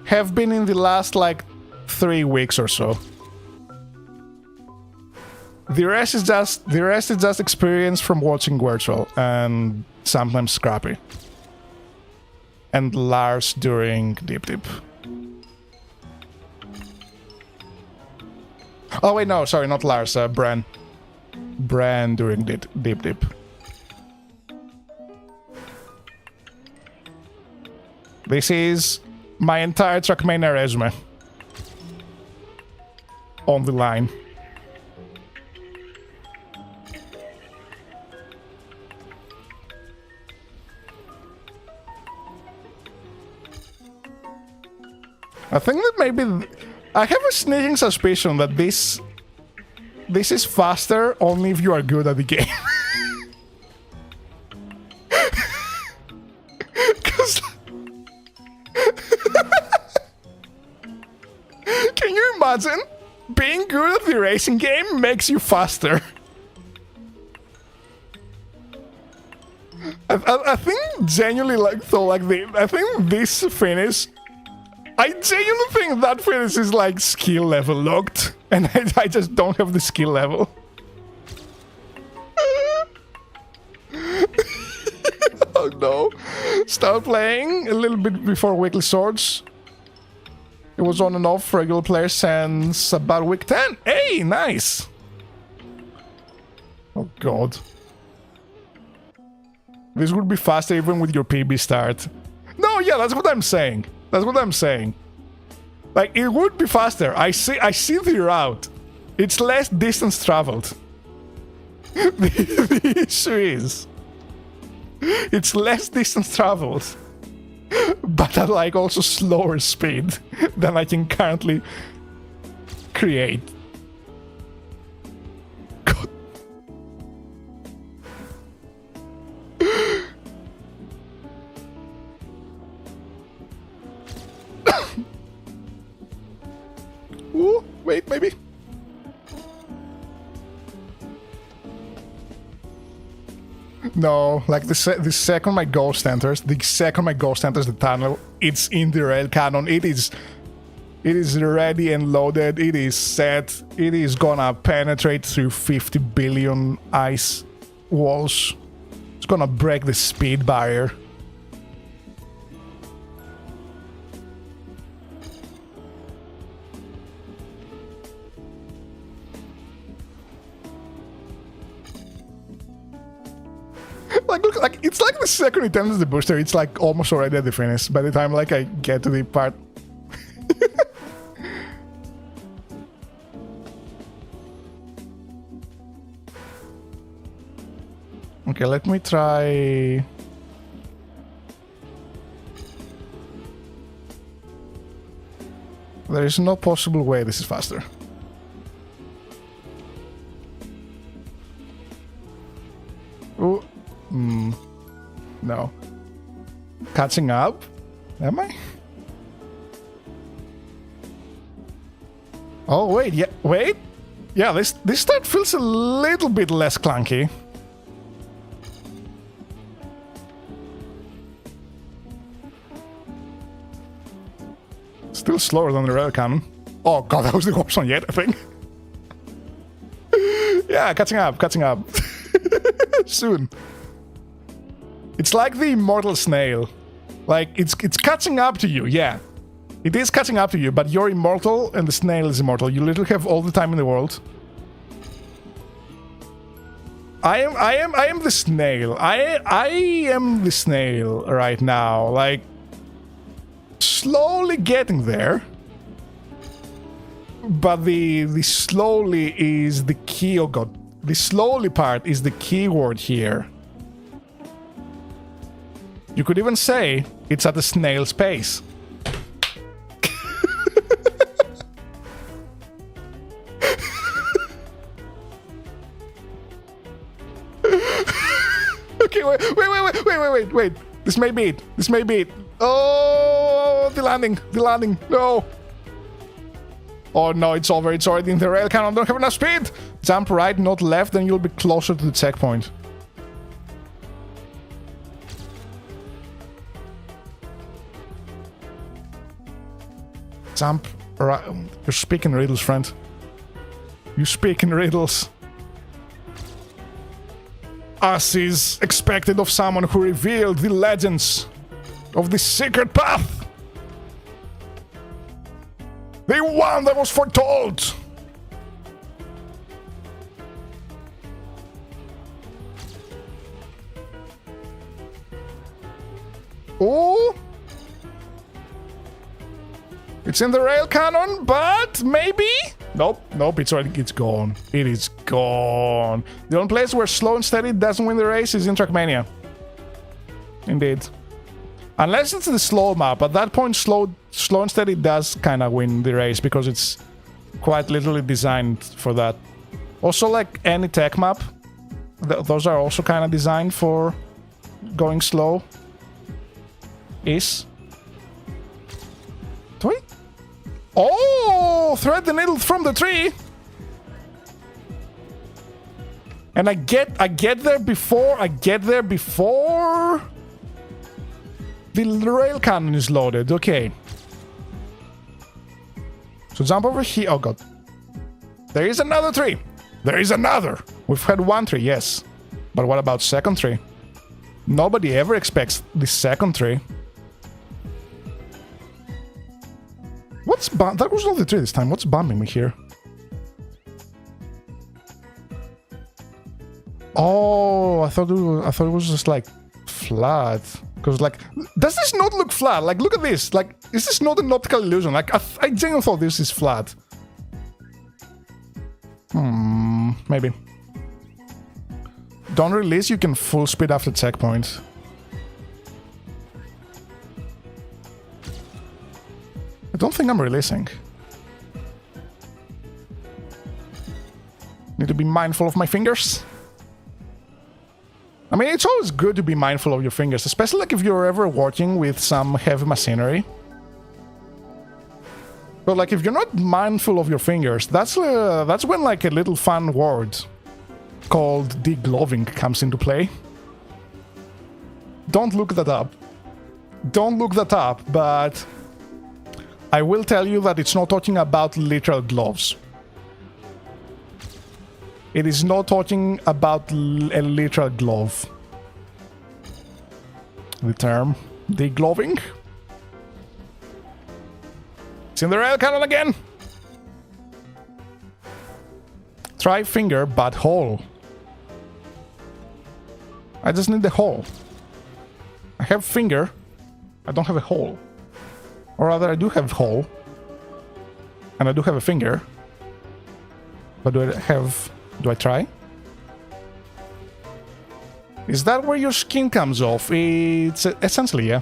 have been in the last, like, 3 weeks or so. The rest is just experience from watching Virtual and sometimes Scrappy. And Lars during Deep Dip. Oh wait, no, sorry, not Lars, Bran. Bran during Deep Dip. This is my entire Trackmania resume. On the line. I think that maybe... I have a sneaking suspicion that this is faster only if you are good at the game. Cause... Can you imagine? Being good at the racing game makes you faster. I think genuinely like so like I think this finish. I genuinely think that finish is like skill level locked, and I just don't have the skill level. Oh no! Start playing a little bit before Weekly Swords. It was on and off regular players since about week 10. Hey, nice! Oh god. This would be faster even with your PB start. No, yeah, that's what I'm saying. That's what I'm saying. Like, it would be faster. I see the route. It's less distance traveled. The issue is... It's less distance traveled. But at, like, also slower speed than I can currently create. God. Ooh, wait, maybe. No, like the second my ghost enters, the tunnel, it's in the rail cannon. It is ready and loaded. It is set. It is gonna penetrate through 50 billion ice walls. It's gonna break the speed barrier. Like it's like the second it enters the booster, it's like almost already at the finish. By the time like I get to the part. Okay, let me try. There is no possible way this is faster. Ooh. No. Catching up? Am I? Oh, wait, yeah, wait. Yeah, this start feels a little bit less clunky. Still slower than the rail cannon. Oh god, that was the option yet, I think. Yeah, catching up. Soon. It's like the immortal snail. Like, it's catching up to you, yeah. It is catching up to you, but you're immortal and the snail is immortal. You literally have all the time in the world. I am the snail. I am the snail right now. Like, slowly getting there. But the slowly is the key. Oh god. The slowly part is the key word here. You could even say it's at a snail's pace. Okay, wait. This may be it. Oh, the landing. No. Oh no, it's over. It's already in the rail cannon. Don't have enough speed. Jump right, not left, then you'll be closer to the checkpoint. Jump right. You're speaking riddles, friend. You speak in riddles. As is expected of someone who revealed the legends of the secret path. The one that was foretold. Oh. It's in the rail cannon, but maybe? Nope, it's gone. It is gone. The only place where slow and steady doesn't win the race is in Trackmania. Indeed. Unless it's the slow map. At that point, slow and steady does kind of win the race because it's quite literally designed for that. Also, like any tech map, those are also kind of designed for going slow. Do I? Oh! Thread the needle from the tree! And I get there before the rail cannon is loaded. Okay. So jump over here. Oh god. There is another tree. There is another. We've had one tree, yes. But what about second tree? Nobody ever expects the second tree. That was not the tree this time. What's bumming me here? Oh, I thought it was just like flat. Because like, does this not look flat? Like, look at this. Like, is this not an optical illusion? Like, I genuinely thought this is flat. Maybe. Don't release. You can full speed after checkpoint. I don't think I'm releasing. Need to be mindful of my fingers. I mean, it's always good to be mindful of your fingers, especially like if you're ever working with some heavy machinery. But like if you're not mindful of your fingers, that's when like a little fun word called degloving comes into play. Don't look that up. Don't look that up, but I will tell you that it's not talking about literal gloves. It is not talking about a literal glove. The term degloving. It's in the rail cannon again. Try finger, but hole. I just need the hole. I have finger. I don't have a hole. Or rather, I do have hole. And I do have a finger. But do I try? Is that where your skin comes off? It's essentially, yeah.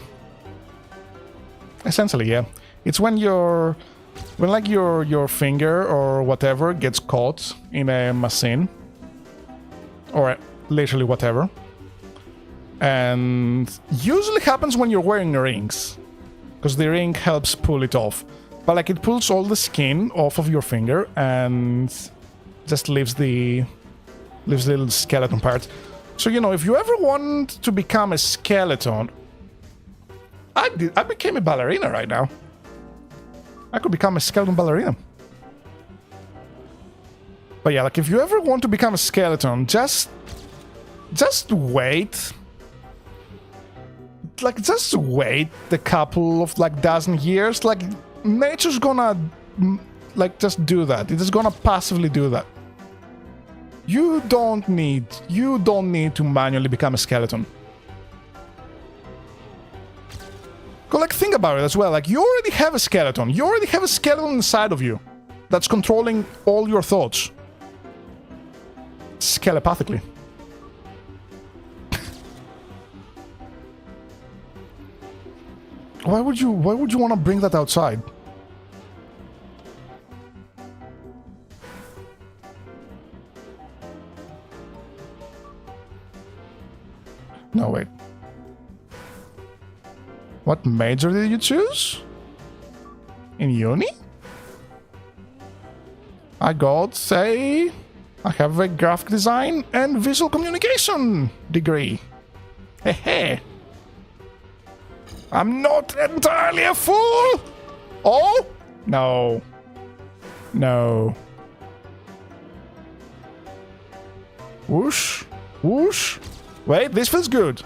Essentially, yeah. It's when your finger or whatever gets caught in a machine. Or literally whatever. And usually happens when you're wearing rings. Because the ring helps pull it off. But like it pulls all the skin off of your finger and just leaves the little skeleton part. So, you know, if you ever want to become a skeleton... I became a ballerina right now. I could become a skeleton ballerina. But yeah, like if you ever want to become a skeleton, just wait. Like, just wait a couple of, like, dozen years. Like, nature's gonna, like, just do that. It is gonna passively do that. You don't need to manually become a skeleton. Cause, like, think about it as well. Like, you already have a skeleton. You already have a skeleton inside of you that's controlling all your thoughts. Skelepathically. Why would you want to bring that outside? No, wait. What major did you choose? In uni? I have a graphic design and visual communication degree. Hehe. I'm not entirely a fool! Oh! No. No. Whoosh. Whoosh. Wait, this feels good.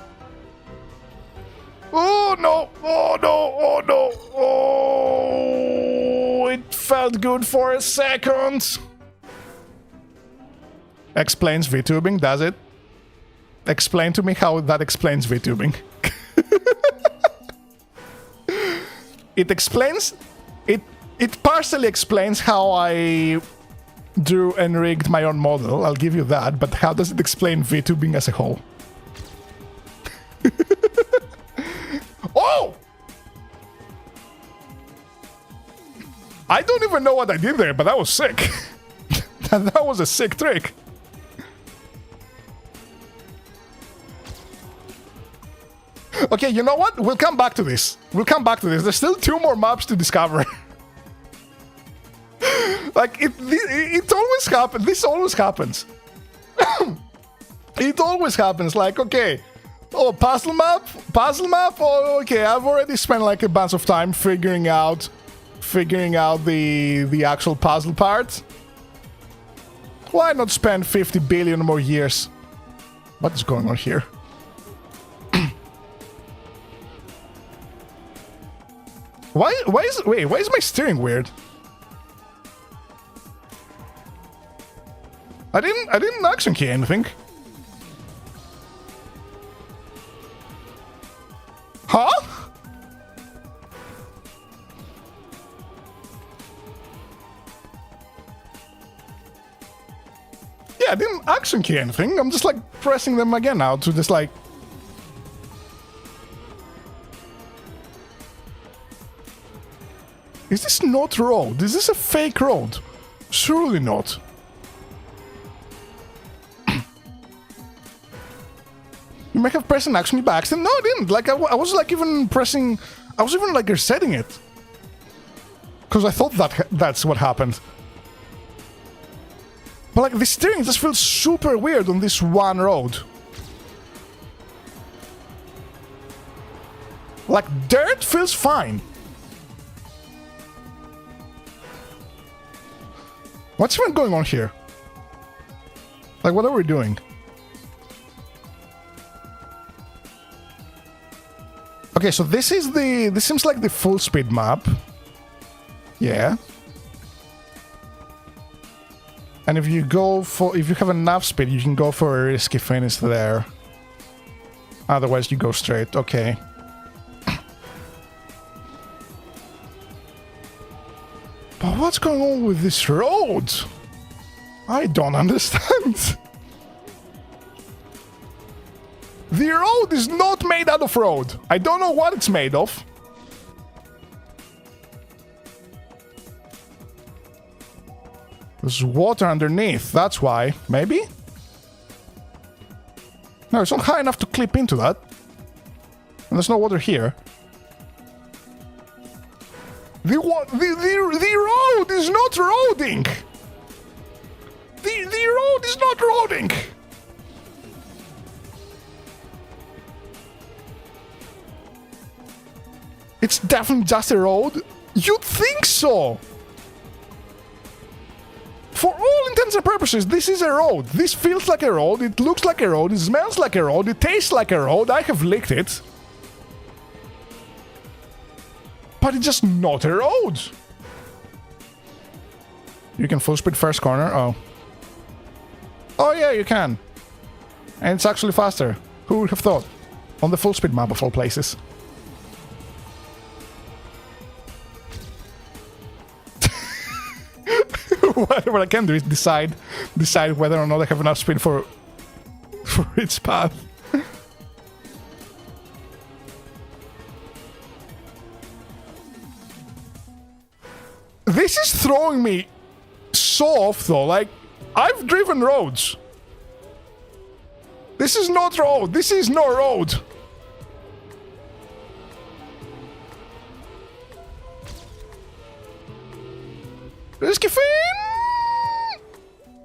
Oh no! Oh no! Oh no! Oh! It felt good for a second. Explains VTubing, does it? Explain to me how that explains VTubing. It explains... It partially explains how I drew and rigged my own model, I'll give you that, but how does it explain VTubing as a whole? Oh! I don't even know what I did there, but that was sick. That was a sick trick. Okay, you know what? We'll come back to this. We'll come back to this. There's still 2 more maps to discover. Like, it always happens. This always happens. It always happens. Like, okay. Oh, puzzle map? Puzzle map? Oh, okay. I've already spent like a bunch of time figuring out the actual puzzle part. Why not spend 50 billion more years? What is going on here? Why is my steering weird? I didn't action key anything. Huh? Yeah, I didn't action key anything. I'm just like pressing them again now to just like... Is this not road? Is this a fake road? Surely not. You may have pressed an action key by accident. No, I didn't. Like, I was like even pressing... I was even like resetting it. Because I thought that's what happened. But like, the steering just feels super weird on this one road. Like, dirt feels fine. What's even going on here? Like, what are we doing? Okay, so this seems like the full speed map. Yeah. And if you have enough speed, you can go for a risky finish there. Otherwise, you go straight. Okay. But what's going on with this road? I don't understand. The road is not made out of road. I don't know what it's made of. There's water underneath, that's why. Maybe? No, it's not high enough to clip into that. And there's no water here. The road is not roading! The road is not roading! It's definitely just a road? You'd think so! For all intents and purposes, this is a road. This feels like a road, it looks like a road, it smells like a road, it tastes like a road, I have licked it. But it's just not a road. You can full speed first corner, oh. Oh yeah, you can. And it's actually faster. Who would have thought? On the full speed map of all places. What I can do is decide whether or not I have enough speed for each path. This is throwing me so off though, like, I've driven roads. This is not road, this is no road. Risky fin!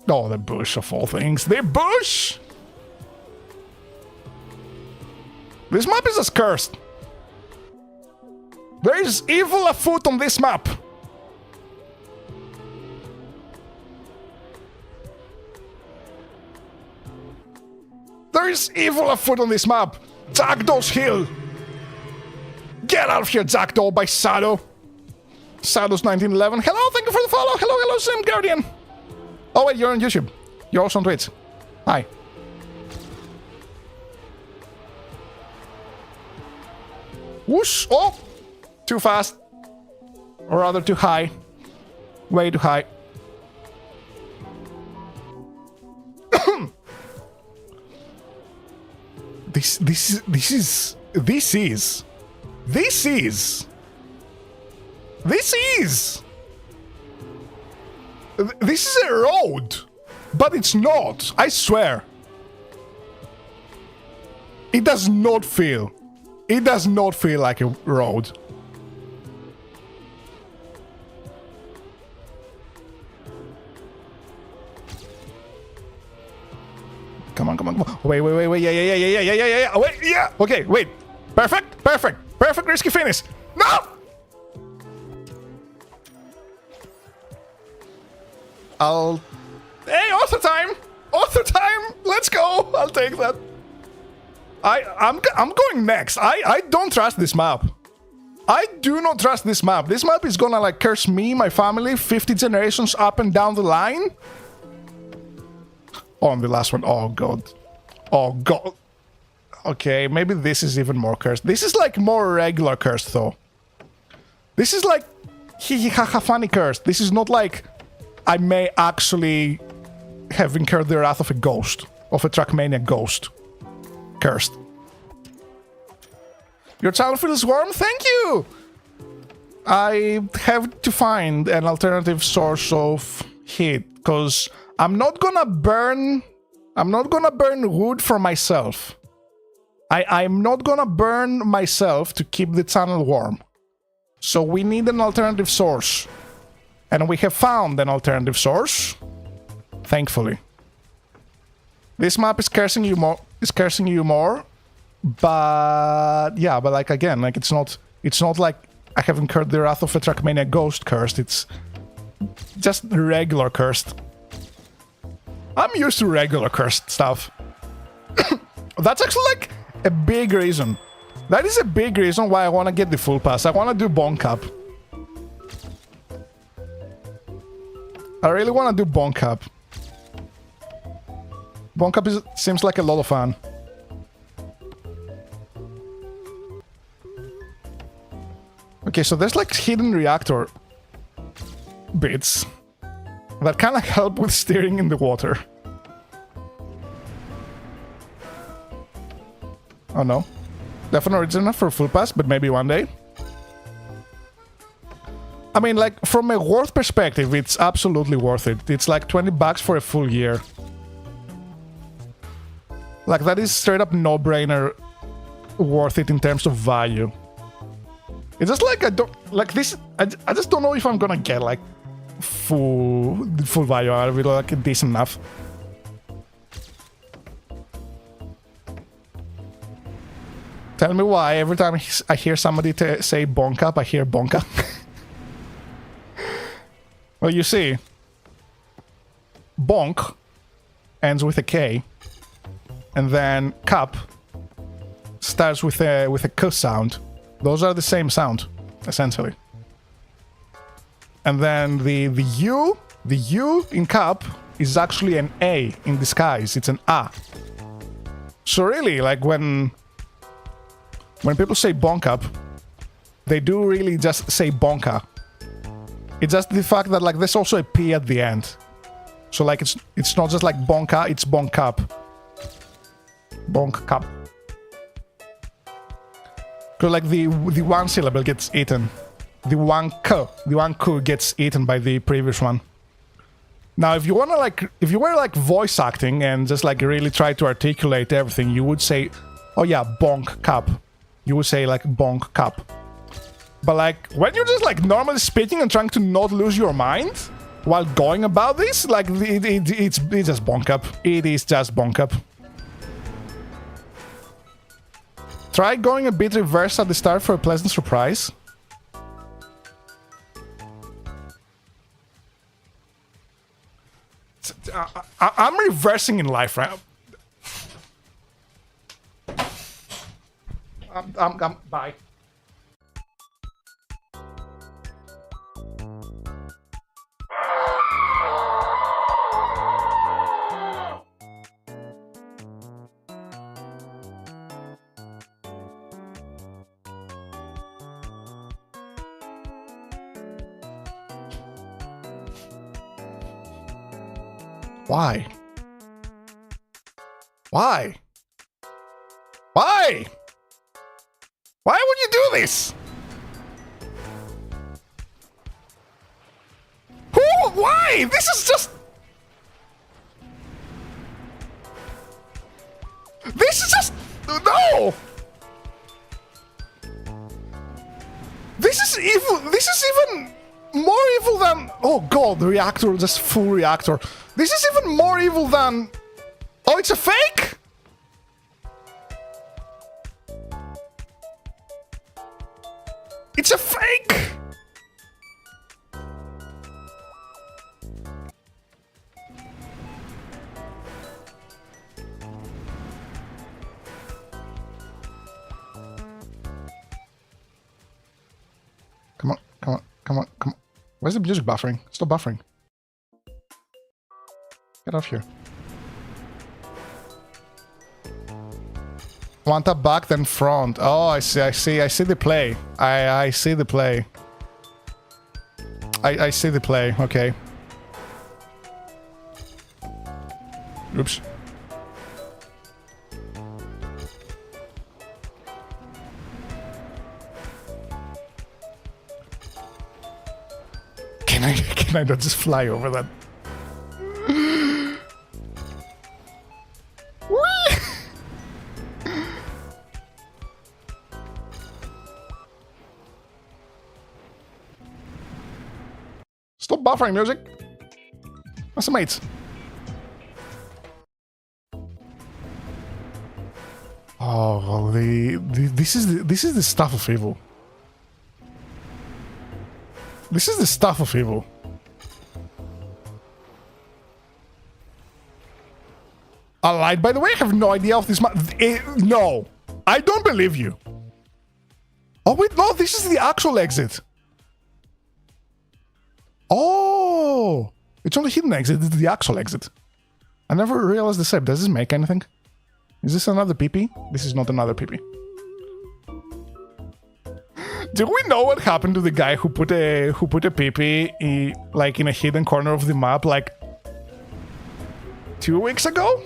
Oh, the bush of all things. The bush! This map is just cursed. There is evil afoot on this map. There is evil afoot on this map. Jackdaw's Hill. Get out of here, Jackdaw by Sado. Sado's 1911. Hello, thank you for the follow. Hello, Sim Guardian. Oh wait, you're on YouTube. You're also on Twitch. Hi. Whoosh! Oh! Too fast. Or rather, too high. Way too high. This is a road, but it's not. I swear. It does not feel. It does not feel like a road. Come on. Wait. Yeah. Wait, yeah. Okay, wait. Perfect risky finish. No! Hey, author time! Let's go! I'll take that. I'm going next. I don't trust this map. I do not trust this map. This map is gonna like curse me, my family, 50 generations up and down the line. On the last one. Oh god. Okay, maybe this is even more cursed. This is like more regular cursed though. This is like hee haha funny cursed. This is not like I may actually have incurred the wrath of a ghost, of a Trackmania ghost. Cursed. Your channel feels warm? Thank you! I have to find an alternative source of heat, because I'm not gonna burn wood for myself. I'm not gonna burn myself to keep the channel warm. So we need an alternative source. And we have found an alternative source. Thankfully. This map is cursing you more. But yeah, but like again, like it's not like I have incurred the wrath of a Trackmania ghost cursed. It's just regular cursed. I'm used to regular cursed stuff. That's actually like a big reason. That is a big reason why I want to get the full pass. I want to do bonk up. I really want to do bonk up. Bonk up seems like a lot of fun. Okay, so there's like hidden reactor bits that kind of help with steering in the water. Oh no. Definitely not enough for a full pass, but maybe one day. I mean, like, from a worth perspective, it's absolutely worth it. It's like 20 bucks for a full year. Like, that is straight up no-brainer worth it in terms of value. It's just like, I just don't know if I'm gonna get, like, full value out of it, like, decent enough. Tell me why every time I hear somebody say bonk up, I hear bonka. Well, you see, bonk ends with a K, and then cup starts with a K sound. Those are the same sound, essentially. And then the U in cup is actually an A in disguise. It's an A. So really, like when people say bonk up, they do really just say bonka. It's just the fact that like there's also a P at the end. So like it's not just like bonka, it's bonk up. Bonk cup. Because like the one syllable gets eaten. The one K gets eaten by the previous one. Now if you wanna like, if you were like voice acting and just like really try to articulate everything, you would say, oh yeah, bonk cup. You would say like bonk cup. But like, when you're just like normally speaking and trying to not lose your mind while going about this, like it's just bonk up. It is just bonk up. Try going a bit reverse at the start for a pleasant surprise. I'm reversing in life, right? Bye. Why? Why? Why? Why would you do this? Who? Why? This is just... This is just... No! This is evil. This is even more evil than... Oh god, the reactor, just full reactor. This is even more evil than... Oh, it's a fake? It's a fake! Come on, come on, come on, come on. Where's the music buffering? Stop buffering. Get off here. One tap back, then front. Oh, I see the play. I see the play. I see the play, okay. Oops. Can I not just fly over that? Stop buffering, music. What's the mates? Oh, this is the stuff of evil. This is the stuff of evil. I lied, by the way. I have no idea of this. No, I don't believe you. Oh wait, no, this is the actual exit. Oh, it's only hidden exit. It's the actual exit. I never realized the same. Does this make anything? Is this another PP? This is not another PP. Do we know what happened to the guy who put a PP like in a hidden corner of the map like 2 weeks ago?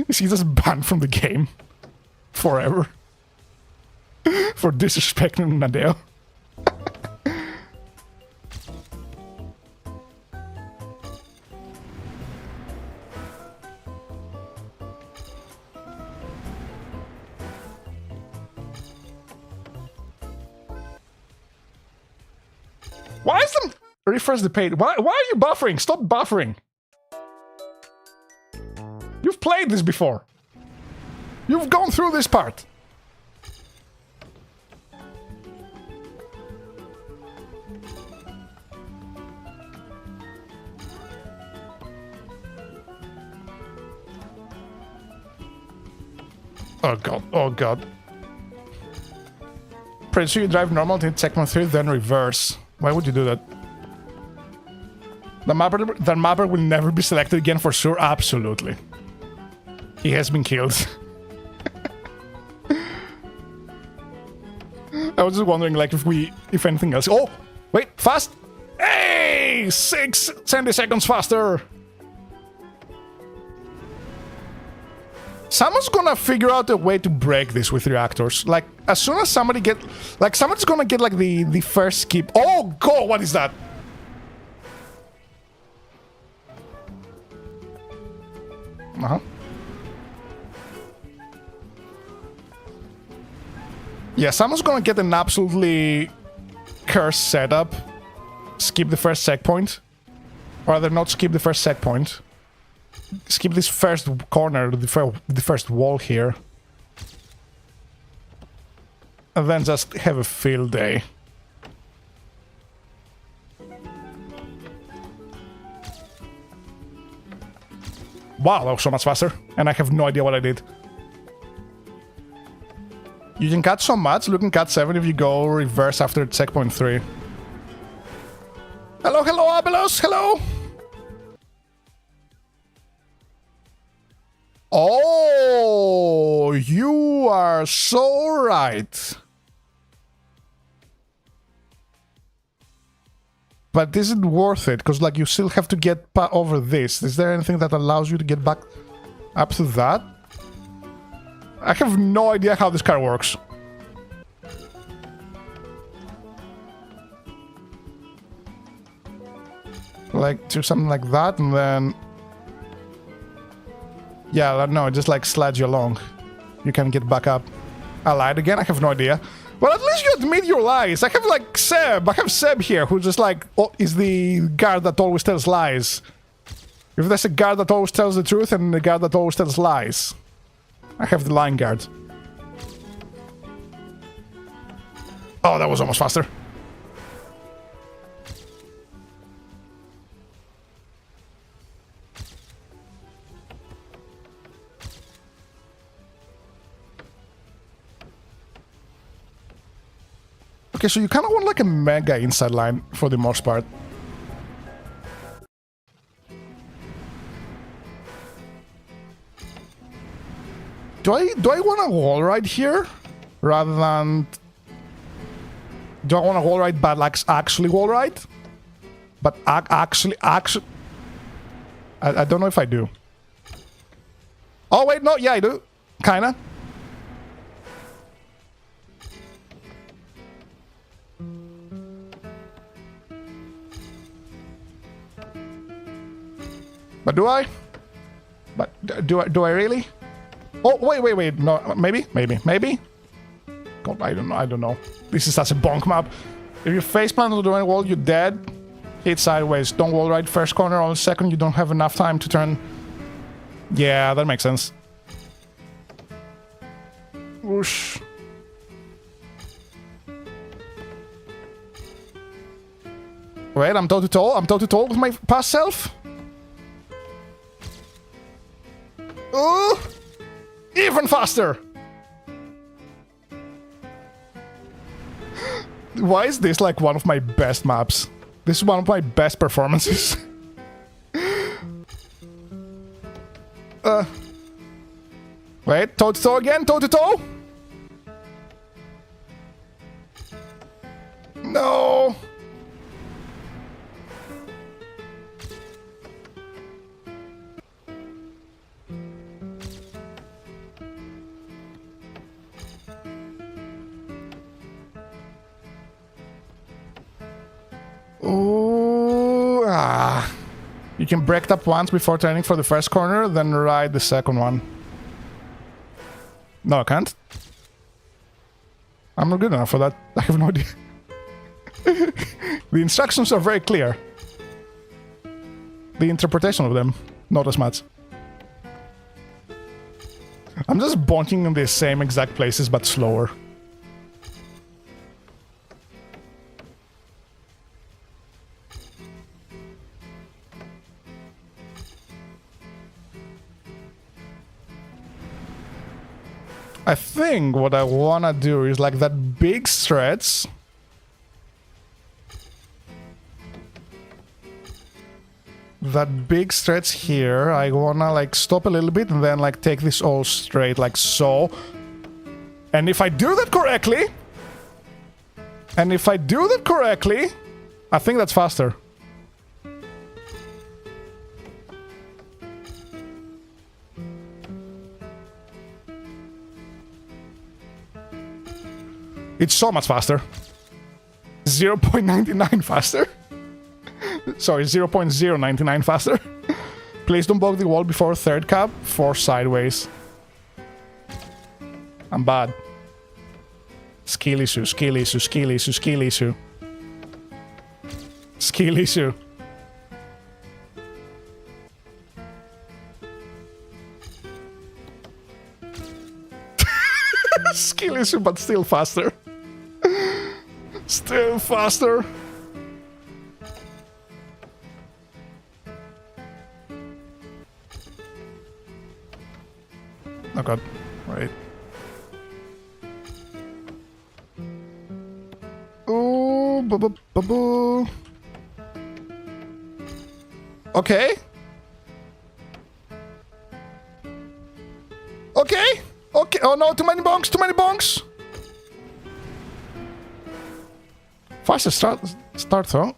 Is he just banned from the game forever for disrespecting Nadeo? Why is them refresh the page? Why are you buffering? Stop buffering. You've played this before. You've gone through this part. Oh god, oh god. Pretty sure you drive normal to checkpoint 3, then reverse. Why would you do that? The mapper will never be selected again for sure. Absolutely. He has been killed. I was just wondering, like, if anything else. Oh, wait, fast. Hey, 20 seconds faster. Someone's gonna figure out a way to break this with reactors. Like, as soon as somebody's gonna get like the first skip. Oh god, what is that? Uh-huh. Yeah, someone's gonna get an absolutely cursed setup. Skip the first checkpoint. Or rather, not skip the first checkpoint. Skip this first corner, the first wall here. And then just have a field day. Wow, that was so much faster. And I have no idea what I did. You can cut so much. You can cut 7 if you go reverse after checkpoint 3. Hello, hello, Abelos. Hello. Oh, you are so right. But is it worth it? Because, like, you still have to get over this. Is there anything that allows you to get back up to that? I have no idea how this car works. Like, do something like that, and then... Yeah, no, it just, like, slides you along. You can get back up. I lied again? I have no idea. Well, at least you admit your lies. I have, like, Seb. I have Seb here, who just, like, is the guard that always tells lies. If there's a guard that always tells the truth and a guard that always tells lies. I have the line guard. Oh, that was almost faster. Okay, so you kind of want like a mega inside line for the most part. Do I want a wall ride here rather than? Do I want a wall ride, but like actually wall ride? But actually, I don't know if I do. Oh wait, no, yeah, I do, kinda. But do I? But do I really? Oh wait, no, maybe. God, I don't know. This is such a bonk map. If you faceplant onto the wall, you're dead. Hit sideways. Don't wall ride first corner. On second, you don't have enough time to turn. Yeah, that makes sense. Whoosh. Wait, I'm toe to toe. I'm toe to toe with my past self. Oh, even faster. Why is this like one of my best maps? This is one of my best performances. Wait, toe to toe again, toe to toe. No. Ooh, You can break it up once before turning for the first corner, then ride the second one. No, I can't. I'm not good enough for that. I have no idea. The instructions are very clear. The interpretation of them, not as much. I'm just bonking in the same exact places, but slower. I think what I wanna do is like that big stretch. That big stretch here, I wanna like stop a little bit and then like take this all straight like so. And if I do that correctly, I think that's faster. It's so much faster. 0.99 faster. Sorry, 0.099 faster. Please don't bog the wall before third cab. 4 sideways. I'm bad. Skill issue, skill issue, skill issue, skill issue. Skill issue. Skill issue, but still faster. Still faster. Oh god. Right. Oh, boo. Okay. Okay. Okay. Oh no, too many bonks, too many bonks. Faster start though.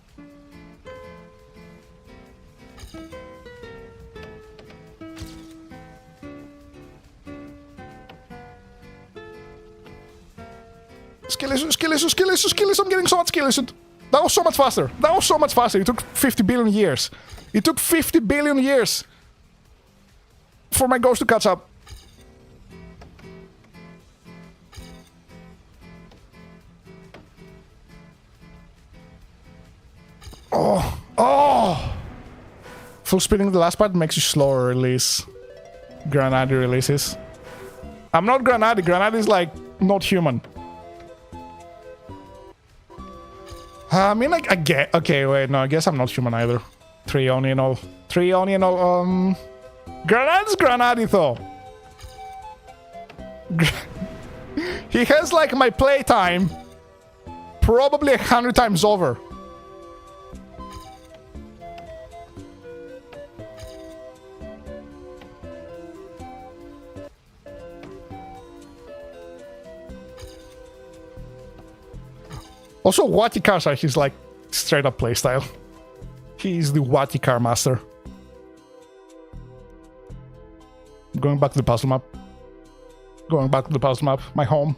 Skillis, I'm getting so much skillis. That was so much faster. That was so much faster. It took 50 billion years. It took 50 billion years for my ghost to catch up. Oh! Full speeding the last part makes you slower release. Granadi releases. I'm not Granadi. Granadi is like not human. I mean, like, I get... Okay, wait, no, I guess I'm not human either. 3 onion all. 3 onion all, Granadi's Granadi, though. He has, like, my playtime probably 100 times over. Also, Watikars are his, like, straight-up playstyle. He's the Watikar master. Going back to the puzzle map. Going back to the puzzle map. My home.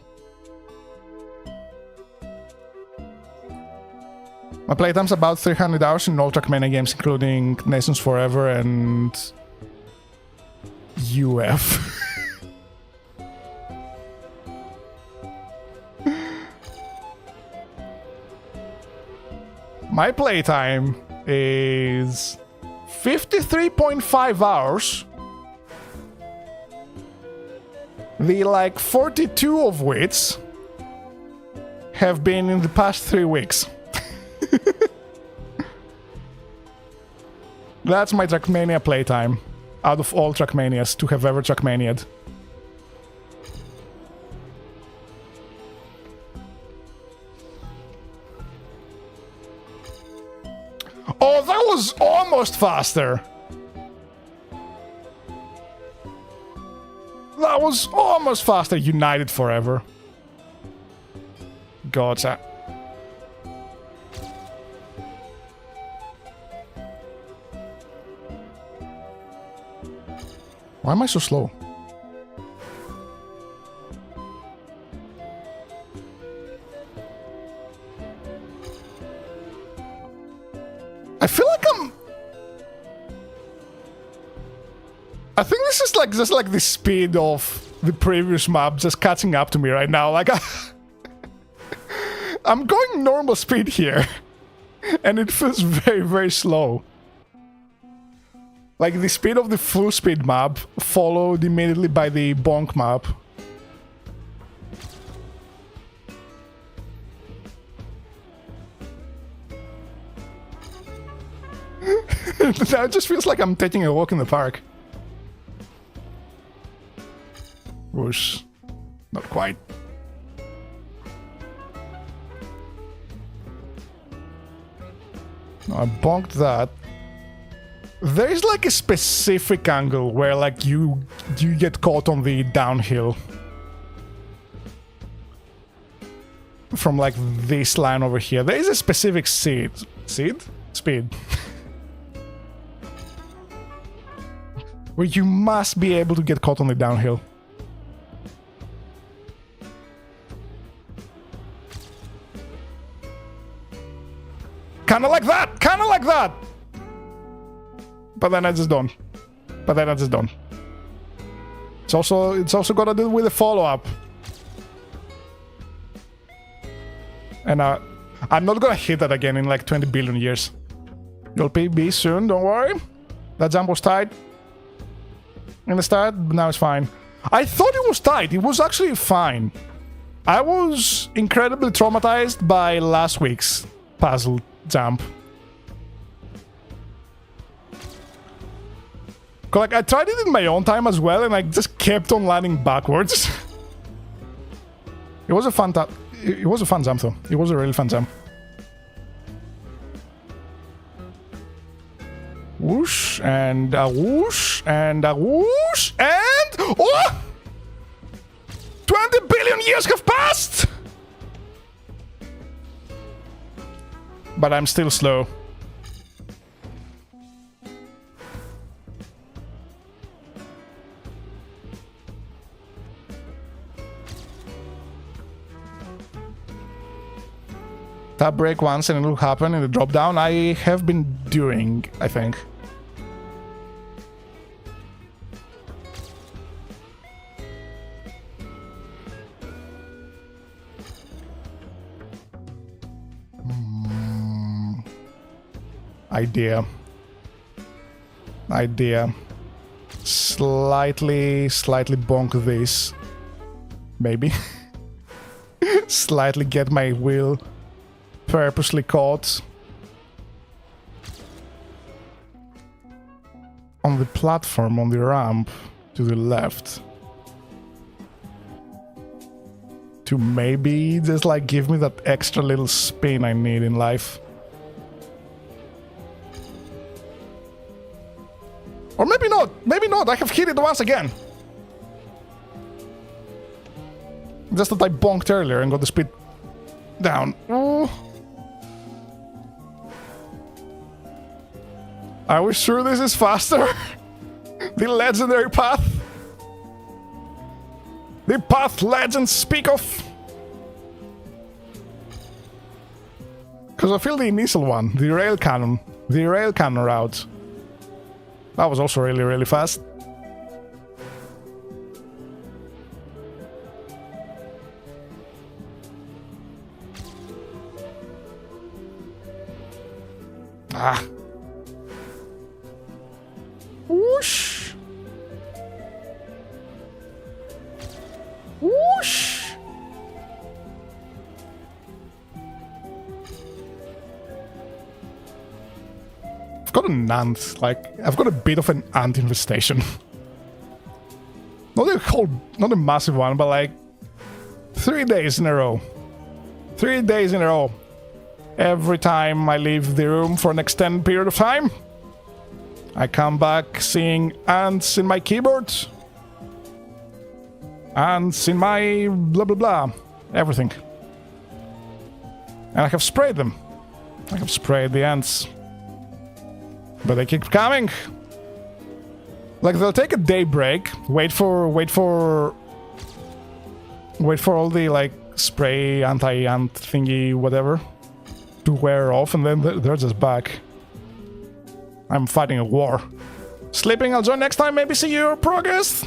My playtime's about 300 hours in all Trackmania games, including Nations Forever and... UF. My playtime is 53.5 hours. The like 42 of which have been in the past 3 weeks. That's my Trackmania playtime out of all Trackmanias to have ever Trackmania'd. Oh, that was almost faster. That was almost faster. United forever. Gotcha. Why am I so slow? I feel like I think this is like just like the speed of the previous map just catching up to me right now. Like I'm going normal speed here, and it feels very, very slow. Like the speed of the full speed map followed immediately by the bonk map. Now it just feels like I'm taking a walk in the park. Whoosh. Not quite. No, I bonked that. There's like a specific angle where like you get caught on the downhill. From like this line over here. There is a specific speed. Where you must be able to get caught on the downhill. Kinda like that! Kinda like that! But then I just don't. It's also gotta do with the follow-up. And I'm not gonna hit that again in like 20 billion years. You'll PB soon, don't worry. That jump was tight in the start, but now it's fine. I thought it was tight. It was actually fine. I was incredibly traumatized by last week's puzzle jump. Like, I tried it in my own time as well, and I just kept on landing backwards. It was a fun time. It was a fun jump, though. It was a really fun jump. Whoosh, and a whoosh, and a whoosh, and... Oh! 20 billion years have passed! But I'm still slow. Tap break once and it will happen in the drop down. I have been doing, I think. Idea. Slightly bonk this. Maybe. Slightly get my wheel purposely caught on the platform, on the ramp to the left, to maybe just like give me that extra little spin I need in life. Or maybe not, I have hit it once again. Just that I bonked earlier and got the speed down. Oh. Are we sure this is faster? The legendary path? The path legends speak of? Because I feel the initial one, the rail cannon route. That was also really, really fast. Ah. Whoosh. Whoosh. I've got an ant, like, I've got a bit of an ant infestation. Not a massive one, but like 3 days in a row. 3 days in a row. Every time I leave the room for an extended period of time, I come back seeing ants in my keyboard. Ants in my blah blah blah. Everything. And I have sprayed them. I have sprayed the ants. But they keep coming. Like, they'll take a day break, wait for all the, like, spray, anti-ant thingy, whatever, to wear off, and then they're just back. I'm fighting a war. Sleeping, I'll join next time, maybe see your progress.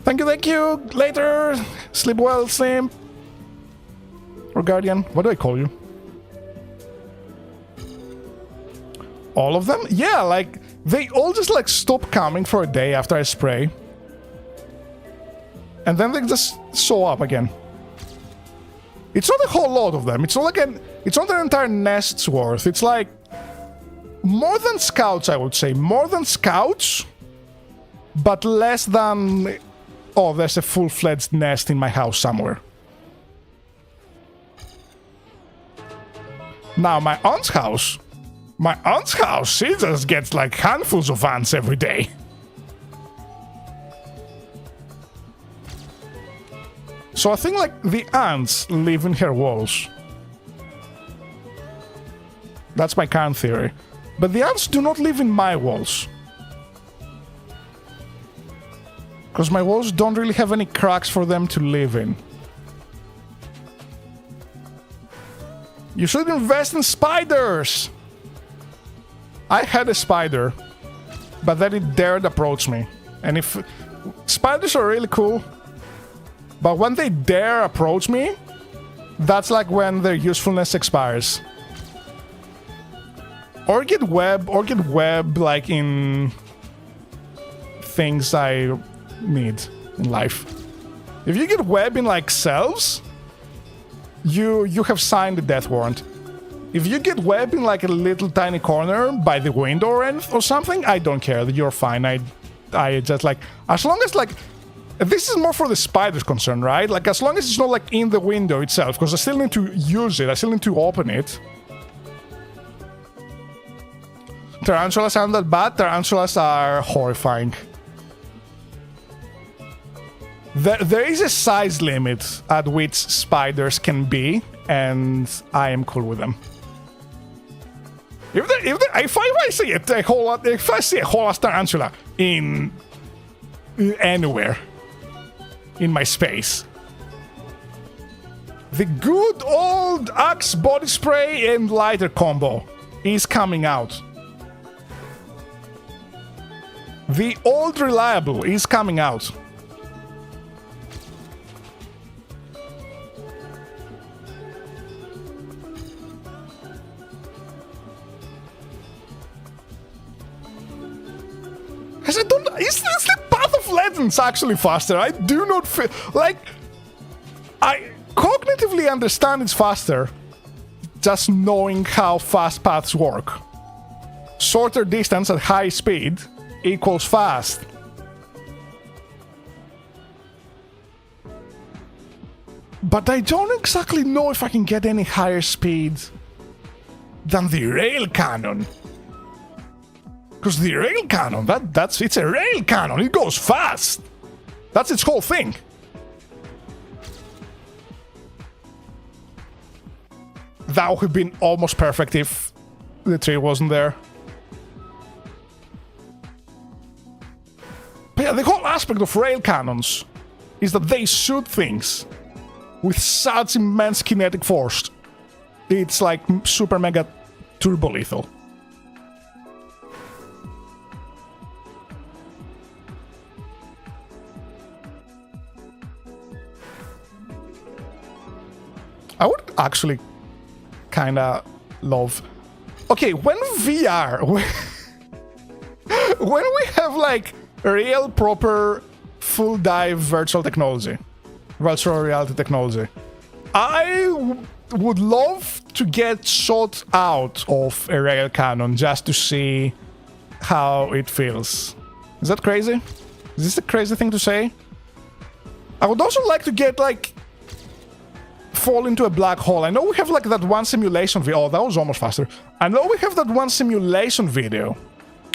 Thank you, later. Sleep well, Sim. Or Guardian, what do I call you? All of them? Yeah, like, they all just, like, stop coming for a day after I spray. And then they just show up again. It's not a whole lot of them. It's not like it's not an entire nest's worth. It's like more than scouts, I would say. More than scouts, but less than... Oh, there's a full-fledged nest in my house somewhere. Now, my aunt's house, she just gets like handfuls of ants every day. So I think like the ants live in her walls. That's my current theory. But the ants do not live in my walls. Because my walls don't really have any cracks for them to live in. You should invest in spiders! I had a spider, but then it dared approach me. And if... Spiders are really cool, but when they dare approach me, that's like when their usefulness expires. Or get web like in things I need in life. If you get web in like cells, you have signed the death warrant. If you get web in like a little tiny corner by the window or something, I don't care. You're fine. I just like, as long as like, this is more for the spider's concern, right? Like, as long as it's not like in the window itself, because I still need to use it, I still need to open it. Tarantulas aren't that bad. Tarantulas are horrifying. There is a size limit at which spiders can be, and I am cool with them. If I see a whole tarantula in anywhere in my space, the good old Axe body spray and lighter combo is coming out. The old reliable is coming out. Because I don't... Is the Path of Legends actually faster? I do not feel... Like... I cognitively understand it's faster, just knowing how fast paths work. Shorter distance at high speed equals fast. But I don't exactly know if I can get any higher speed than the rail cannon. Because the rail cannon, it's a rail cannon, it goes fast. That's its whole thing. That would have been almost perfect if the tree wasn't there. But yeah, the whole aspect of rail cannons is that they shoot things with such immense kinetic force. It's like super mega turbo lethal. I would actually kinda love... Okay, when VR... when we have like real proper full dive virtual technology, virtual reality technology, I would love to get shot out of a rail cannon just to see how it feels. Is that crazy? Is this a crazy thing to say? I would also like to get like... fall into a black hole. I know we have like that one simulation video. Oh, that was almost faster. I know we have that one simulation video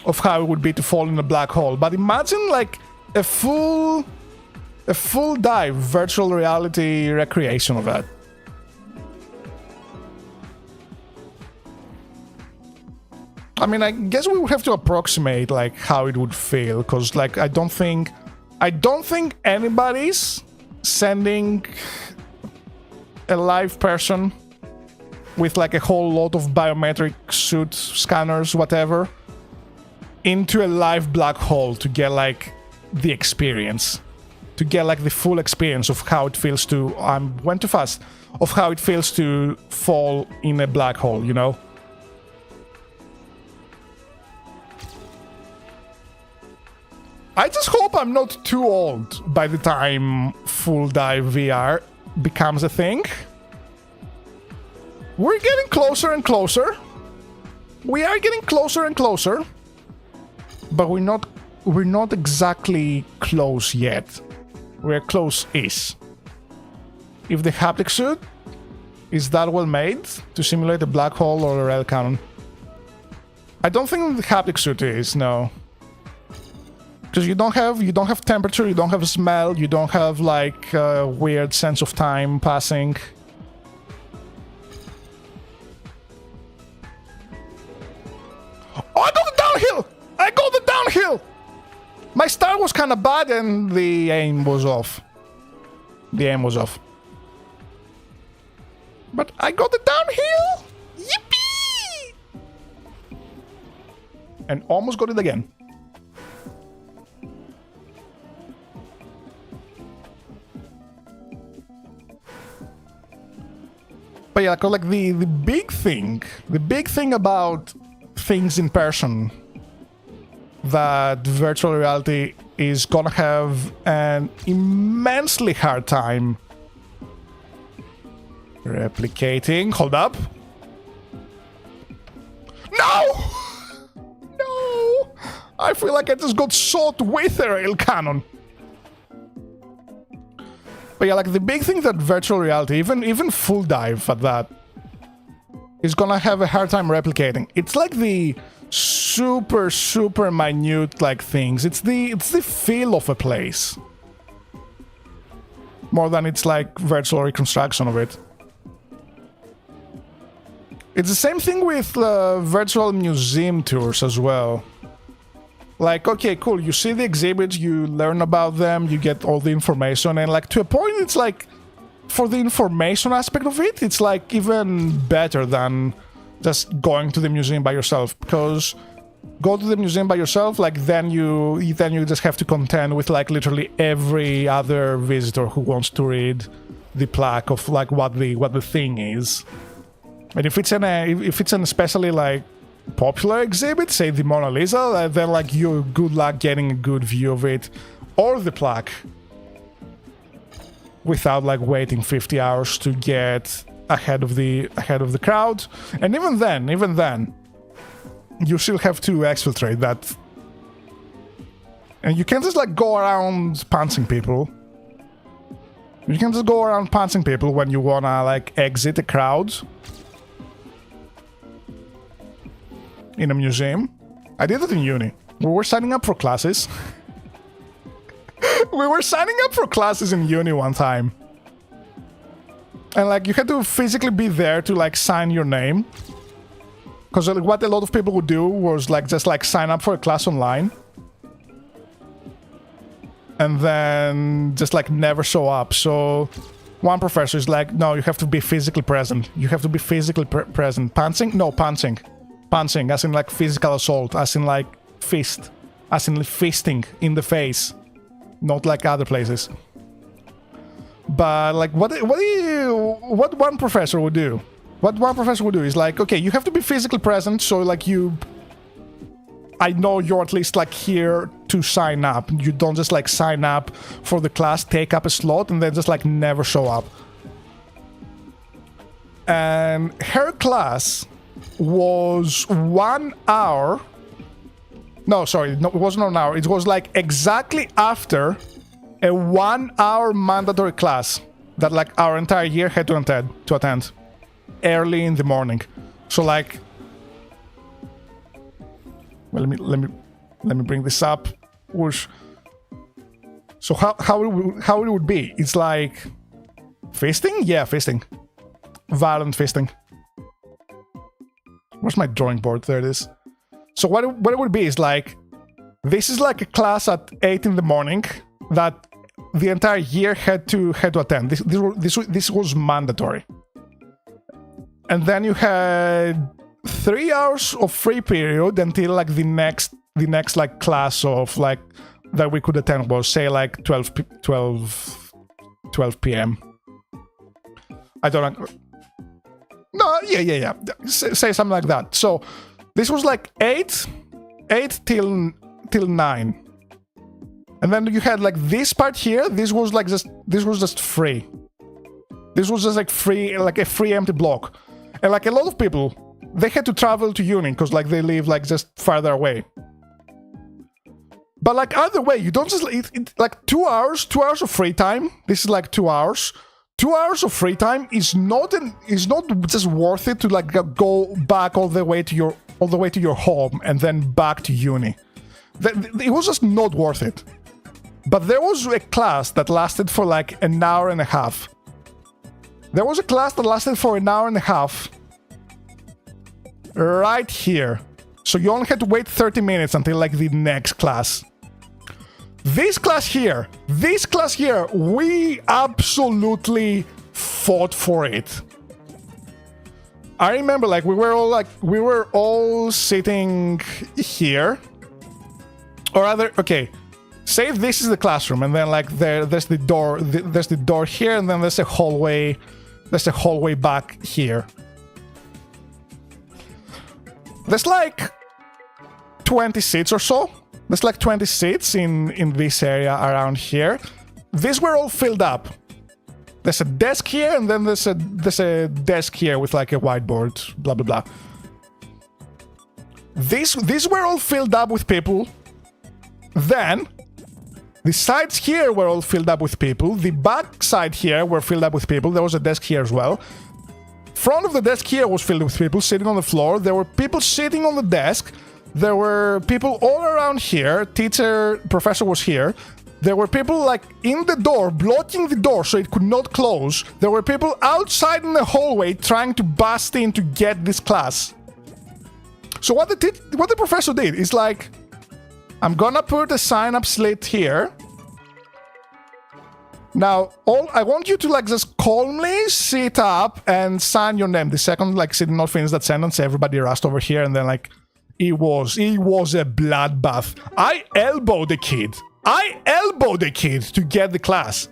of how it would be to fall in a black hole, but imagine like a full dive virtual reality recreation of that. I mean, I guess we would have to approximate like how it would feel, because like I don't think anybody's sending a live person with like a whole lot of biometric suit scanners, whatever, into a live black hole to get like the experience, to get like the full experience of how it feels to went too fast, of how it feels to fall in a black hole, you know? I just hope I'm not too old by the time full dive VR becomes a thing. We're getting closer and closer. We are getting closer and closer. But we're not exactly close yet. We're close-ish. If the haptic suit is that well made to simulate a black hole or a rail cannon. I don't think the haptic suit is, no. Because you don't have temperature, you don't have smell, you don't have like a weird sense of time passing. Oh, I got the downhill! I got the downhill! My start was kind of bad and the aim was off. The aim was off. But I got the downhill! Yippee! And almost got it again. But yeah, like the big thing about things in person that virtual reality is gonna have an immensely hard time replicating. Hold up. No! No! I feel like I just got shot with a rail cannon. But yeah, like the big thing that virtual reality, even full dive at that, is gonna have a hard time replicating. It's like the super, super minute like things. It's the feel of a place. More than it's like virtual reconstruction of it. It's the same thing with virtual museum tours as well. Like, okay, cool, you see the exhibits, you learn about them, you get all the information, and like to a point it's like, for the information aspect of it, it's like even better than just going to the museum by yourself, because go to the museum by yourself, like then you just have to contend with like literally every other visitor who wants to read the plaque of like what the thing is. And if it's an especially like popular exhibit, say the Mona Lisa, then like you good luck getting a good view of it or the plaque without like waiting 50 hours to get ahead of the crowd. And even then you still have to exfiltrate that, and you can't just like go around punching people. You can just go around punching people when you wanna like exit a crowd in a museum. I did it in uni. We were signing up for classes. We were signing up for classes in uni one time. And like you had to physically be there to like sign your name. Because like, what a lot of people would do was like just like sign up for a class online. And then just like never show up. So one professor is like, no, you have to be physically present. You have to be physically present. Punching? No, punching. Punching, as in like physical assault, as in like fist, as in fisting in the face, not like other places. But like what one professor would do? What one professor would do is like, okay, you have to be physically present, so like I know you're at least like here to sign up. You don't just like sign up for the class, take up a slot, and then just like never show up. And her class was 1 hour. No, sorry, no, it wasn't an hour. It was like exactly after a 1 hour mandatory class that like our entire year had to attend early in the morning. So like, well, let me bring this up. So how it would be? It's like fisting? Yeah, fisting. Violent fisting. Where's my drawing board? There it is. So what it would be is like, this is like a class at 8 in the morning that the entire year had to attend. This was mandatory. And then you had 3 hours of free period until like the next like class of like that we could attend was say like 12 p.m. I don't know. No, yeah. Say something like that. So this was like 8 till 9. And then you had like this part here. This was just free. This was just like free, like a free empty block. And like a lot of people, they had to travel to uni because like they live like just farther away. But like either way, you don't just like 2 hours of free time. This is like 2 hours. 2 hours of free time is not just worth it to like go back all the way to your home and then back to uni. It was just not worth it. But there was a class that lasted for like an hour and a half. There was a class that lasted for an hour and a half right here. So you only had to wait 30 minutes until like the next class. This class here, we absolutely fought for it. I remember like we were all sitting here. Or rather, okay, say this is the classroom, and then like there's the door here, and then there's a hallway back here. There's like 20 seats or so. There's like 20 seats in this area around here. These were all filled up. There's a desk here, and then there's a desk here with like a whiteboard, blah blah blah. These were all filled up with people Then the sides here were all filled up with people. The back side here were filled up with people. There was a desk here as well. Front of the desk here was filled with people sitting on the floor. There were people sitting on the desk. There were people all around here. Professor was here. There were people like in the door, blocking the door so it could not close. There were people outside in the hallway trying to bust in to get this class. So what the professor did is like, I'm gonna put a sign-up slit here. Now, I want you to like just calmly sit up and sign your name. The second like did not finish that sentence, everybody rushed over here, and then like it was a bloodbath. I elbowed the kid to get the class.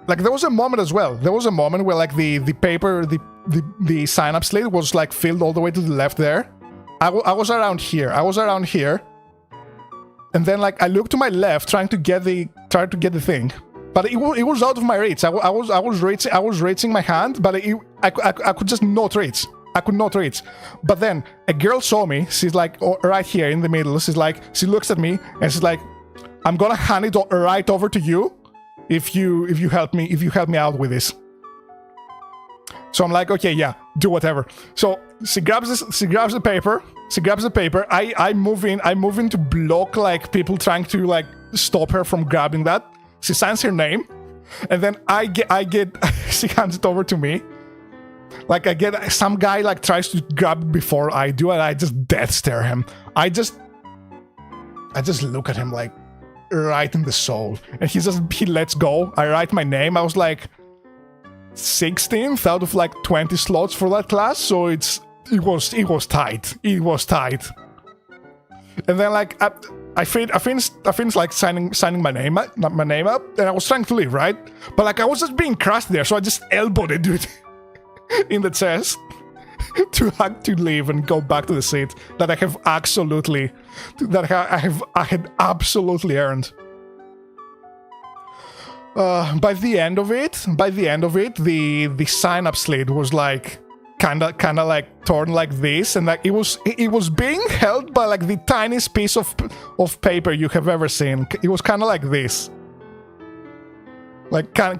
Like there was a moment as well. There was a moment where like the paper, the sign-up slate was like filled all the way to the left there. I was around here. And then like I looked to my left trying to get the thing. But it was out of my reach. I was reaching my hand, but I could just not reach. I could not reach. But then a girl saw me. She's like right here in the middle. She's like, she looks at me and she's like, I'm gonna hand it right over to you if you help me out with this. So I'm like, okay, yeah, do whatever. So she grabs the paper. I move in to block like people trying to like stop her from grabbing that. She signs her name, and then I get she hands it over to me. Like I get some guy like tries to grab it before I do, and I just death stare him. I just look at him like right in the soul, and he lets go. I write my name. I was like 16th out of like 20 slots for that class, so it was tight. It was tight. And then like I finished like signing my name up, and I was trying to leave, right? But like I was just being crushed there, so I just elbowed it, dude, in the chest to leave and go back to the seat that I have absolutely I had absolutely earned. By the end of it, the sign-up slate was like kind of like torn like this, and like it was being held by like the tiniest piece of paper you have ever seen. It was kind of like this, like kind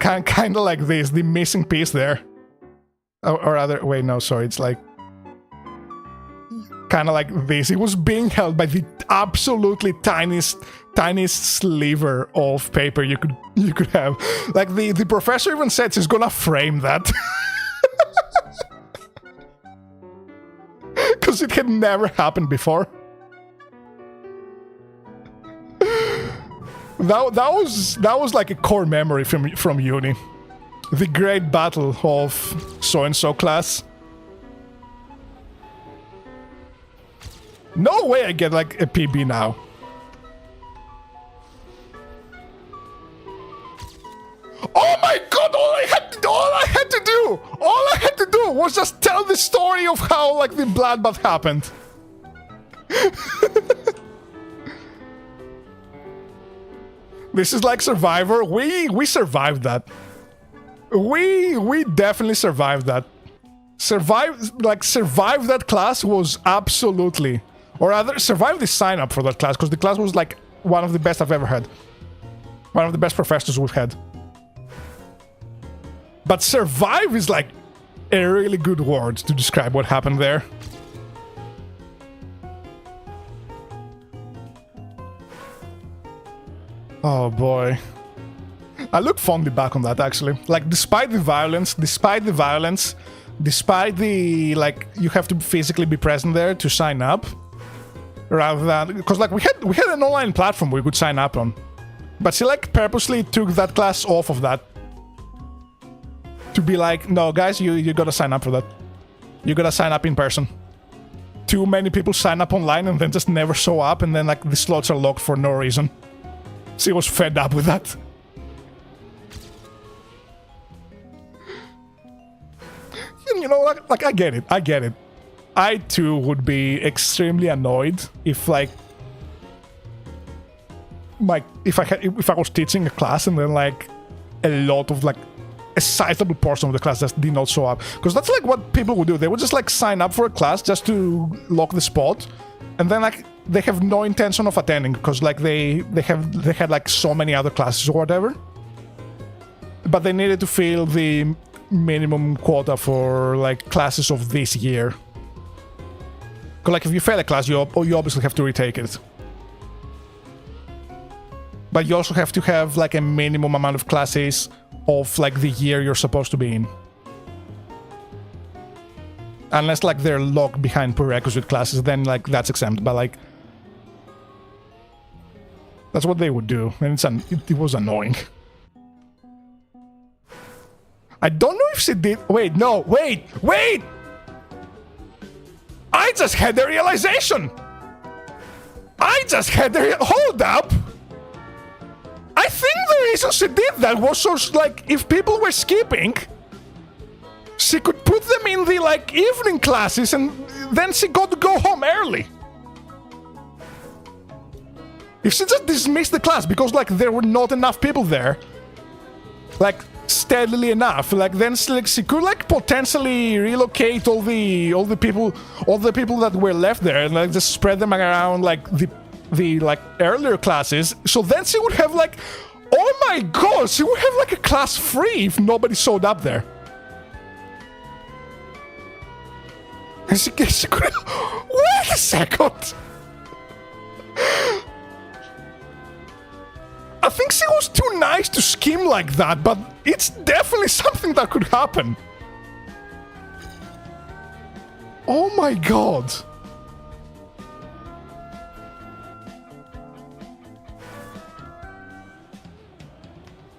of like this, the missing piece there, or rather, wait, no, sorry, it's like kind of like this. It was being held by the absolutely tiniest sliver of paper you could have. Like the professor even said she's gonna frame that. Because it had never happened before. That was like a core memory from uni. The great battle of so-and-so class. No way I get like a PB now. Oh my god, all I had to do was just tell the story of how like the bloodbath happened. This is like Survivor. We survived that. We definitely survived that. Survive that class was absolutely, or rather survive the sign up for that class, because the class was like one of the best I've ever had. One of the best professors we've had. But survive is like a really good word to describe what happened there. Oh boy. I look fondly back on that, actually. Like, despite the violence, despite the, like, you have to physically be present there to sign up. Rather than, because like we had an online platform we could sign up on. But she like purposely took that class off of that. To be like, no guys, you gotta sign up for that. You gotta sign up in person. Too many people sign up online and then just never show up, and then like the slots are locked for no reason. She was fed up with that. You know, like I get it. I too would be extremely annoyed if like if I was teaching a class and then like a lot of like a sizable portion of the class just did not show up, because that's like what people would do. They would just like sign up for a class just to lock the spot, and then like they have no intention of attending because like they had like so many other classes or whatever, but they needed to fill the minimum quota for like classes of this year. Because like if you fail a class, you obviously have to retake it. But you also have to have like a minimum amount of classes of like the year you're supposed to be in. Unless like they're locked behind prerequisite classes, then like that's exempt. But like that's what they would do, and it was annoying. I don't know if she did. Wait, no, wait! I just had the realization. Hold up. I think the reason she did that was so, like, if people were skipping, she could put them in the, like, evening classes and then she got to go home early. If she just dismissed the class because, like, there were not enough people there, like, steadily enough, like, then she could, like, potentially relocate all the people that were left there and, like, just spread them around, like, the like earlier classes, so then she would have like, oh my god, she would have like a class free if nobody showed up there. And she could have, wait a second. I think she was too nice to scheme like that, but it's definitely something that could happen. Oh my god.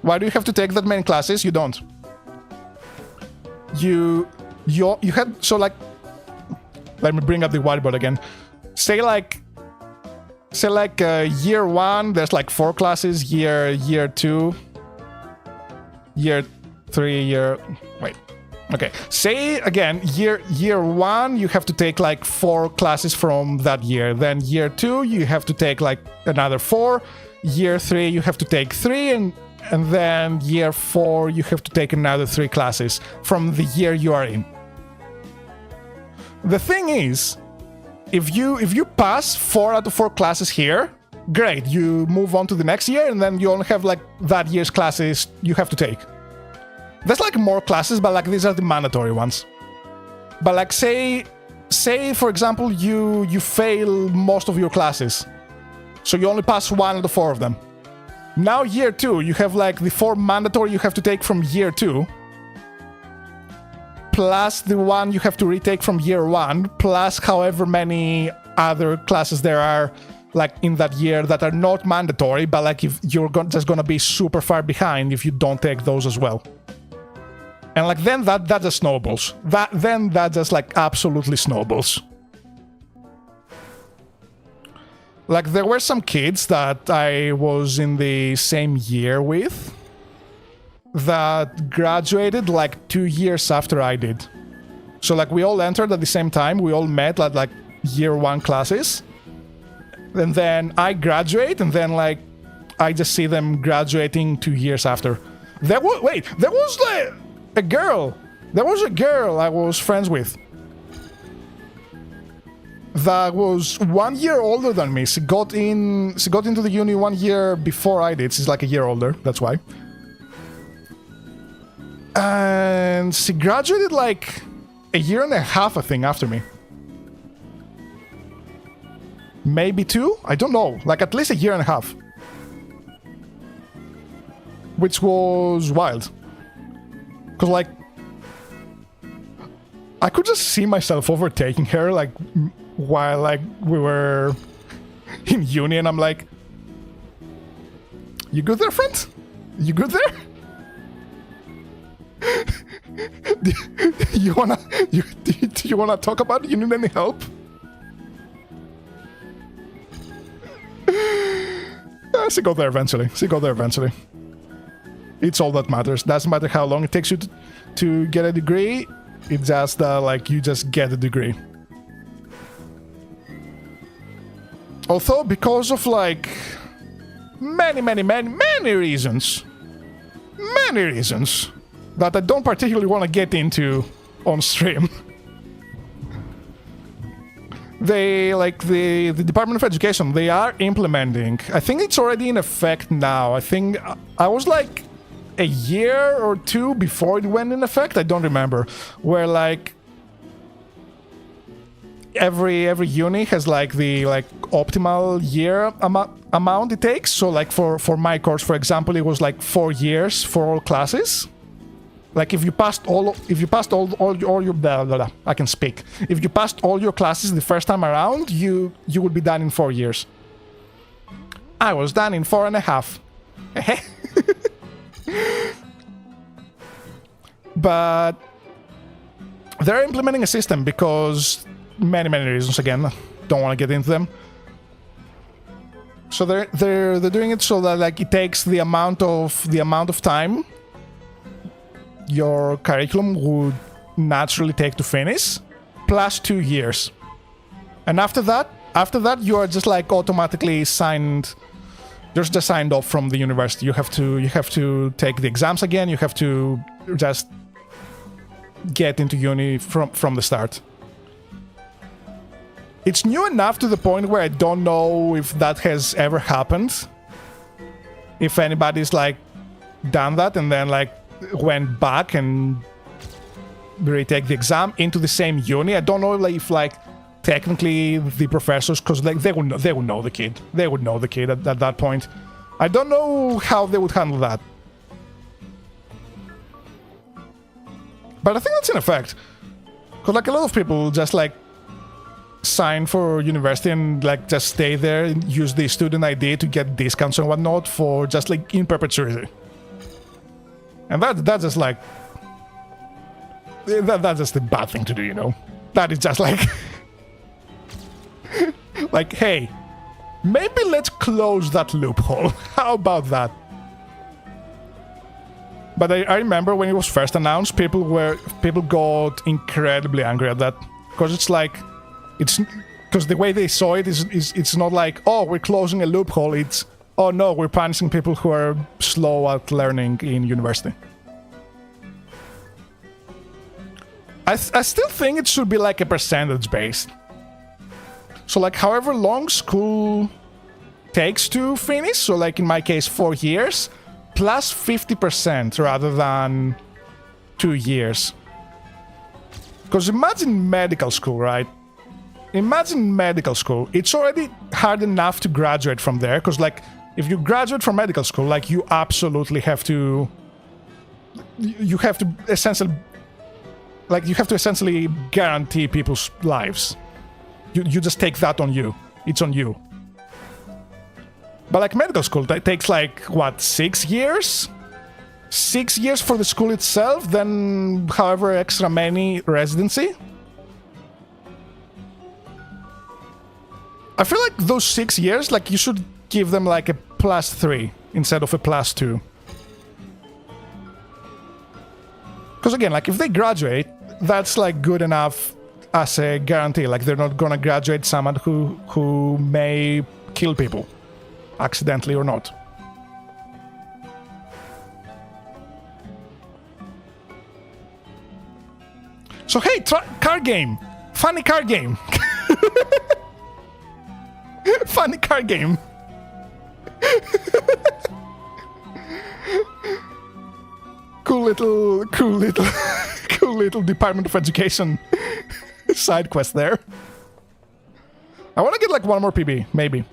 Why do you have to take that many classes? You don't. You had, so like, let me bring up the whiteboard again. Say like year 1, there's like 4 classes. Year 2, year 3, wait. Okay. Say again, year 1, you have to take like 4 classes from that year. Then year 2, you have to take like another 4. Year 3, you have to take 3, and then year 4, you have to take another 3 classes from the year you are in. The thing is, if you pass 4 out of 4 classes here, great, you move on to the next year, and then you only have like that year's classes you have to take. There's like more classes, but like these are the mandatory ones. But like say for example you fail most of your classes, so you only pass 1 out of 4 of them. Now year 2, you have like the 4 mandatory you have to take from year 2, plus the 1 you have to retake from year 1, plus however many other classes there are like in that year that are not mandatory, but like if you're just gonna be super far behind if you don't take those as well. And like then that just snowballs. That just like absolutely snowballs. Like, there were some kids that I was in the same year with that graduated like 2 years after I did. So like we all entered at the same time, we all met at like year 1 classes. And then I graduate, and then like I just see them graduating 2 years after. There was like a girl. There was a girl I was friends with that was 1 year older than me. She got into the uni 1 year before I did. She's like a year older, that's why. And she graduated like a year and a half, I think, after me. Maybe 2? I don't know. Like at least a year and a half. Which was wild. Because like, I could just see myself overtaking her, like, while like we were in uni, and I'm like, you good there, friend? You good there? do you wanna talk about it? You need any help? She got there eventually. It's all that matters. Doesn't matter how long it takes you to get a degree. It's just like you just get a degree. Although, because of like many reasons that I don't particularly want to get into on stream, they, like, the Department of Education, they are implementing. I think it's already in effect now. I think I was like a year or two before it went in effect. I don't remember. Where like every uni has like the optimal year amount it takes. So like for my course, for example, it was like 4 years for all classes. Like if you passed all your blah, blah, blah, I can speak. If you passed all your classes the first time around, you would be done in 4 years. I was done in 4.5. But they're implementing a system because many reasons. Again, don't want to get into them. So they're doing it so that like it takes the amount of time your curriculum would naturally take to finish, plus 2 years. And after that, you are just like automatically signed. You're just signed off from the university. You have to take the exams again. You have to just get into uni from the start. It's new enough to the point where I don't know if that has ever happened. If anybody's like done that and then like went back and retake the exam into the same uni. I don't know if like technically the professors, because like they would know the kid. They would know the kid at that point. I don't know how they would handle that. But I think that's in effect. Because like a lot of people just like sign for university and like just stay there and use the student ID to get discounts and whatnot for just like in perpetuity. And that's just like that's just a bad thing to do, you know. That is just like like, hey, maybe let's close that loophole. How about that? But I remember when it was first announced, people got incredibly angry at that, because it's like because the way they saw it is it's not like, oh, we're closing a loophole. It's, oh no, we're punishing people who are slow at learning in university. I still think it should be like a percentage based. So like however long school takes to finish, so like in my case 4 years, plus 50% rather than 2 years. Because imagine medical school, right? Imagine medical school. It's already hard enough to graduate from there, because like if you graduate from medical school, like you absolutely have to essentially guarantee people's lives. You just take that on you. It's on you. But like medical school, that takes like what, 6 years? 6 years for the school itself, then however extra many residency. I feel like those 6 years, like you should give them like a +3 instead of a +2. Because again, like if they graduate, that's like good enough as a guarantee. Like they're not gonna graduate someone who may kill people, accidentally or not. So hey, card game! Funny card game! Funny card game! Cool little Department of Education side quest there. I want to get like one more PB, maybe.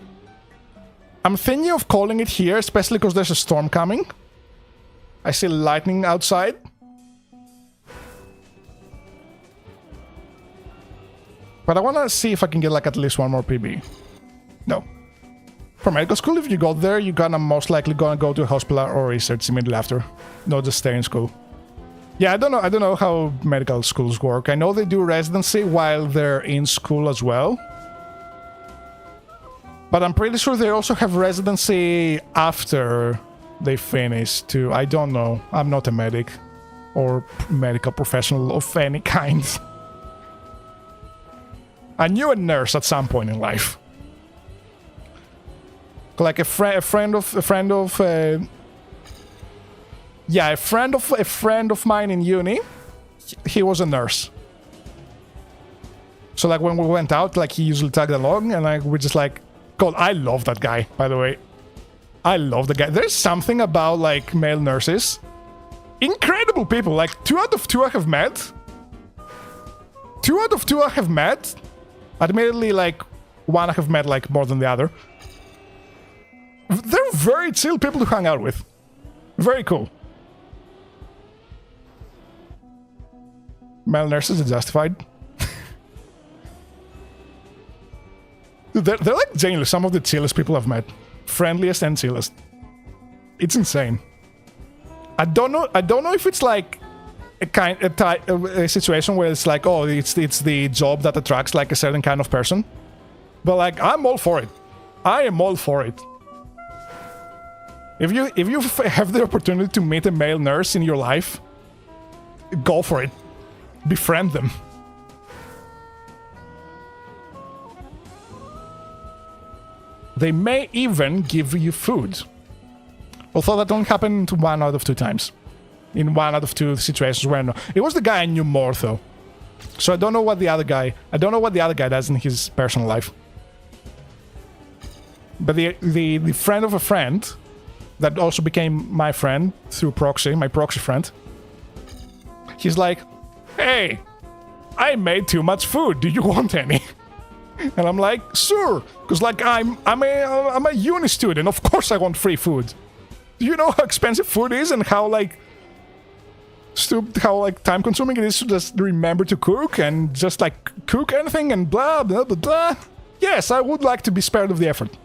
I'm thinking of calling it here, especially because there's a storm coming. I see lightning outside. But I want to see if I can get like at least one more PB. No. For medical school, if you go there, you're gonna most likely gonna go to a hospital or research immediately after. Not just stay in school. Yeah, I don't know how medical schools work. I know they do residency while they're in school as well. But I'm pretty sure they also have residency after they finish too. I don't know. I'm not a medic or medical professional of any kind. I knew a nurse at some point in life. Like a friend of mine in uni. He was a nurse. So like when we went out, like he usually tagged along, and like we're just like, God, I love that guy, by the way. I love the guy. There's something about like male nurses. Incredible people. Like 2 out of 2 I have met. 2 out of 2 I have met. Admittedly, like 1 I have met like more than the other. They're very chill people to hang out with. Very cool. Male nurses are justified. they're like genuinely some of the chillest people I've met. Friendliest and chillest. It's insane. I don't know if it's like a situation where it's like, oh, it's the job that attracts like a certain kind of person. But like, I'm all for it. I am all for it. If you have the opportunity to meet a male nurse in your life, go for it. Befriend them. They may even give you food. Although that only happened 1 out of 2 times. In 1 out of 2 situations where no. It was the guy I knew more though. So I don't know what the other guy does in his personal life. But the friend of a friend that also became my friend through proxy, my proxy friend. He's like, "Hey, I made too much food. Do you want any?" And I'm like, "Sure," because like I'm a uni student. Of course I want free food. Do you know how expensive food is and how like time consuming it is to just remember to cook and just like cook anything and blah blah blah blah? Yes, I would like to be spared of the effort.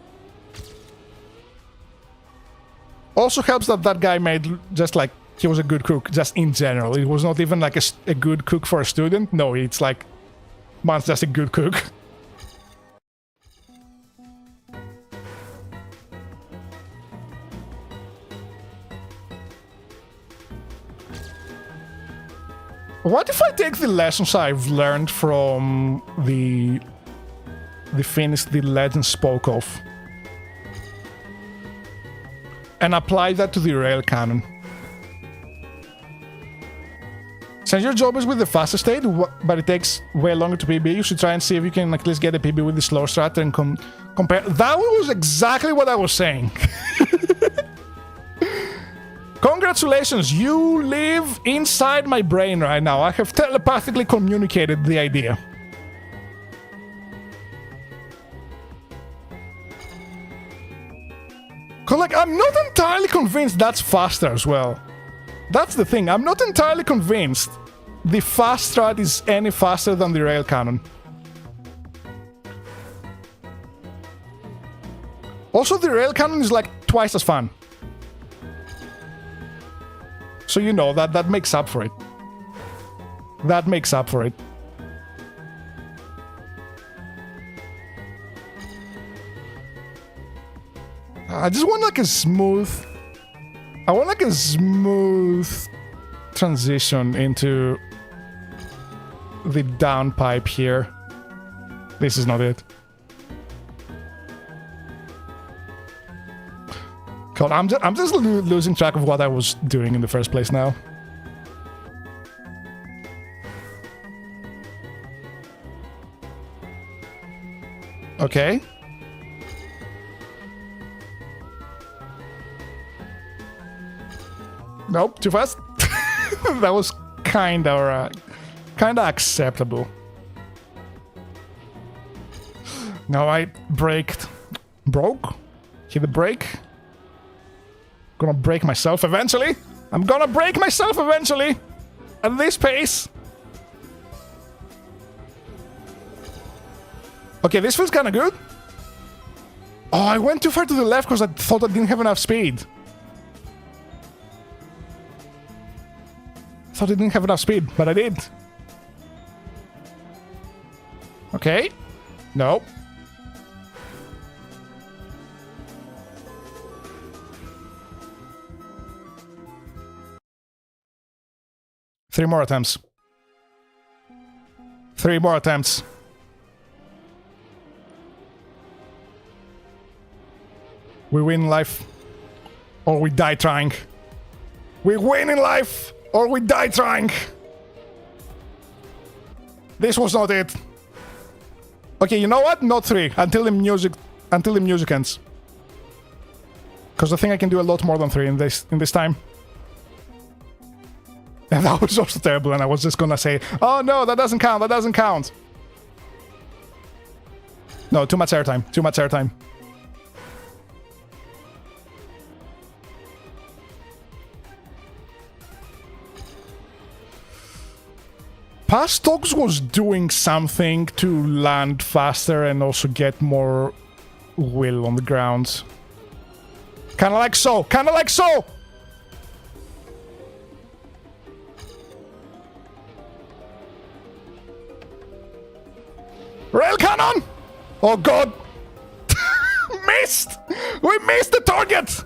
Also helps that that guy made just like he was a good cook, just in general. It was not even like a good cook for a student. No, it's like man's just a good cook. What if I take the lessons I've learned from the Finns the legend spoke of and apply that to the rail cannon? Since your job is with the faster state, but it takes way longer to PB, you should try and see if you can at least get a PB with the slow strat and compare. That was exactly what I was saying. Congratulations, you live inside my brain right now. I have telepathically communicated the idea. Cause like, I'm not entirely convinced that's faster as well. That's the thing, I'm not entirely convinced the fast strat is any faster than the rail cannon. Also, the rail cannon is like twice as fun. So you know, that makes up for it. That makes up for it. I just want like a smooth... I want like a smooth transition into the downpipe here. This is not it. God, I'm just losing track of what I was doing in the first place now. Okay. Nope, too fast. That was kinda acceptable. Now I broke? Hit the brake? Gonna break myself eventually. I'm gonna break myself eventually. At this pace. Okay, this feels kinda good. Oh, I went too far to the left because I thought I didn't have enough speed. Thought I didn't have enough speed, but I did. Okay. No. Three more attempts. 3 more attempts. We win in life, or we die trying. We win in life, or we die trying. This was not it. Okay, you know what? Not 3 until the music ends. Because I think I can do a lot more than 3 in this time. And that was also terrible, and I was just gonna say, oh no, that doesn't count, that doesn't count. No, too much airtime, too much airtime. Past Dogs was doing something to land faster and also get more will on the ground. Kinda like so, kinda like so! Rail cannon! Oh god! Missed! We missed the target!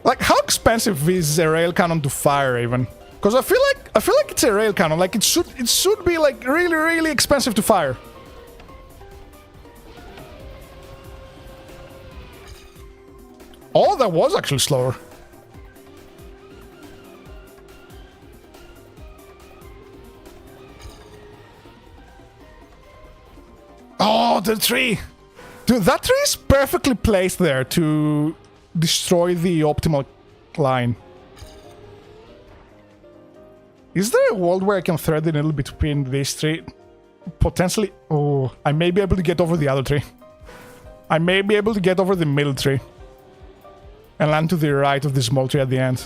Like, how expensive is a rail cannon to fire even? Because I feel like it's a rail cannon. Like it should be like really expensive to fire. Oh, that was actually slower. Oh, the tree! Dude, that tree is perfectly placed there to destroy the optimal line. Is there a world where I can thread the needle between these three? Potentially. Oh, I may be able to get over the other tree. I may be able to get over the middle tree. And land to the right of the small tree at the end.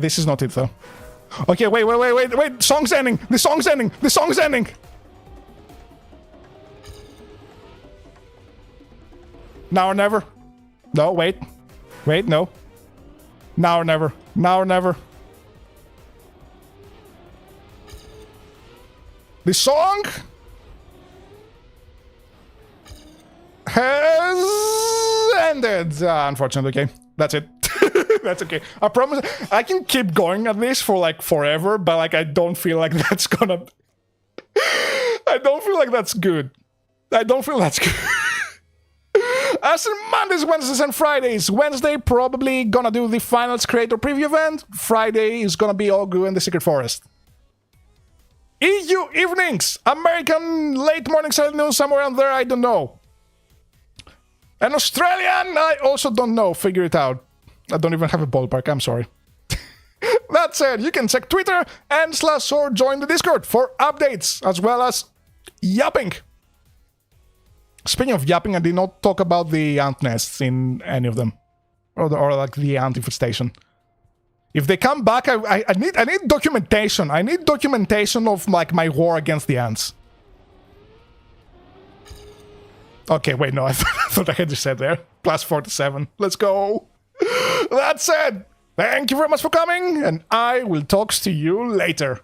This is not it though. Okay, wait. Song's ending! The song's ending! The song's ending! Now or never. No, wait. Wait, no. Now or never. Now or never. The song has ended. Unfortunately, okay. That's it. That's okay. I promise I can keep going at this for like forever, but like I don't feel like that's gonna... I don't feel like that's good. I don't feel that's good. As in Mondays, Wednesdays, and Fridays. Wednesday, probably gonna do the finals creator preview event. Friday is gonna be Ogu and the Secret Forest. EU evenings! American late morning, early noon, somewhere around there, I don't know. And Australian, I also don't know. Figure it out. I don't even have a ballpark, I'm sorry. That said, you can check Twitter and / or join the Discord for updates, as well as yapping. Speaking of yapping, I did not talk about the ant nests in any of them. Or like the ant infestation. If they come back, I need documentation. I need documentation of like my war against the ants. Okay, wait, no, I thought I had just said there. Plus 47. Let's go. That said, thank you very much for coming, and I will talk to you later.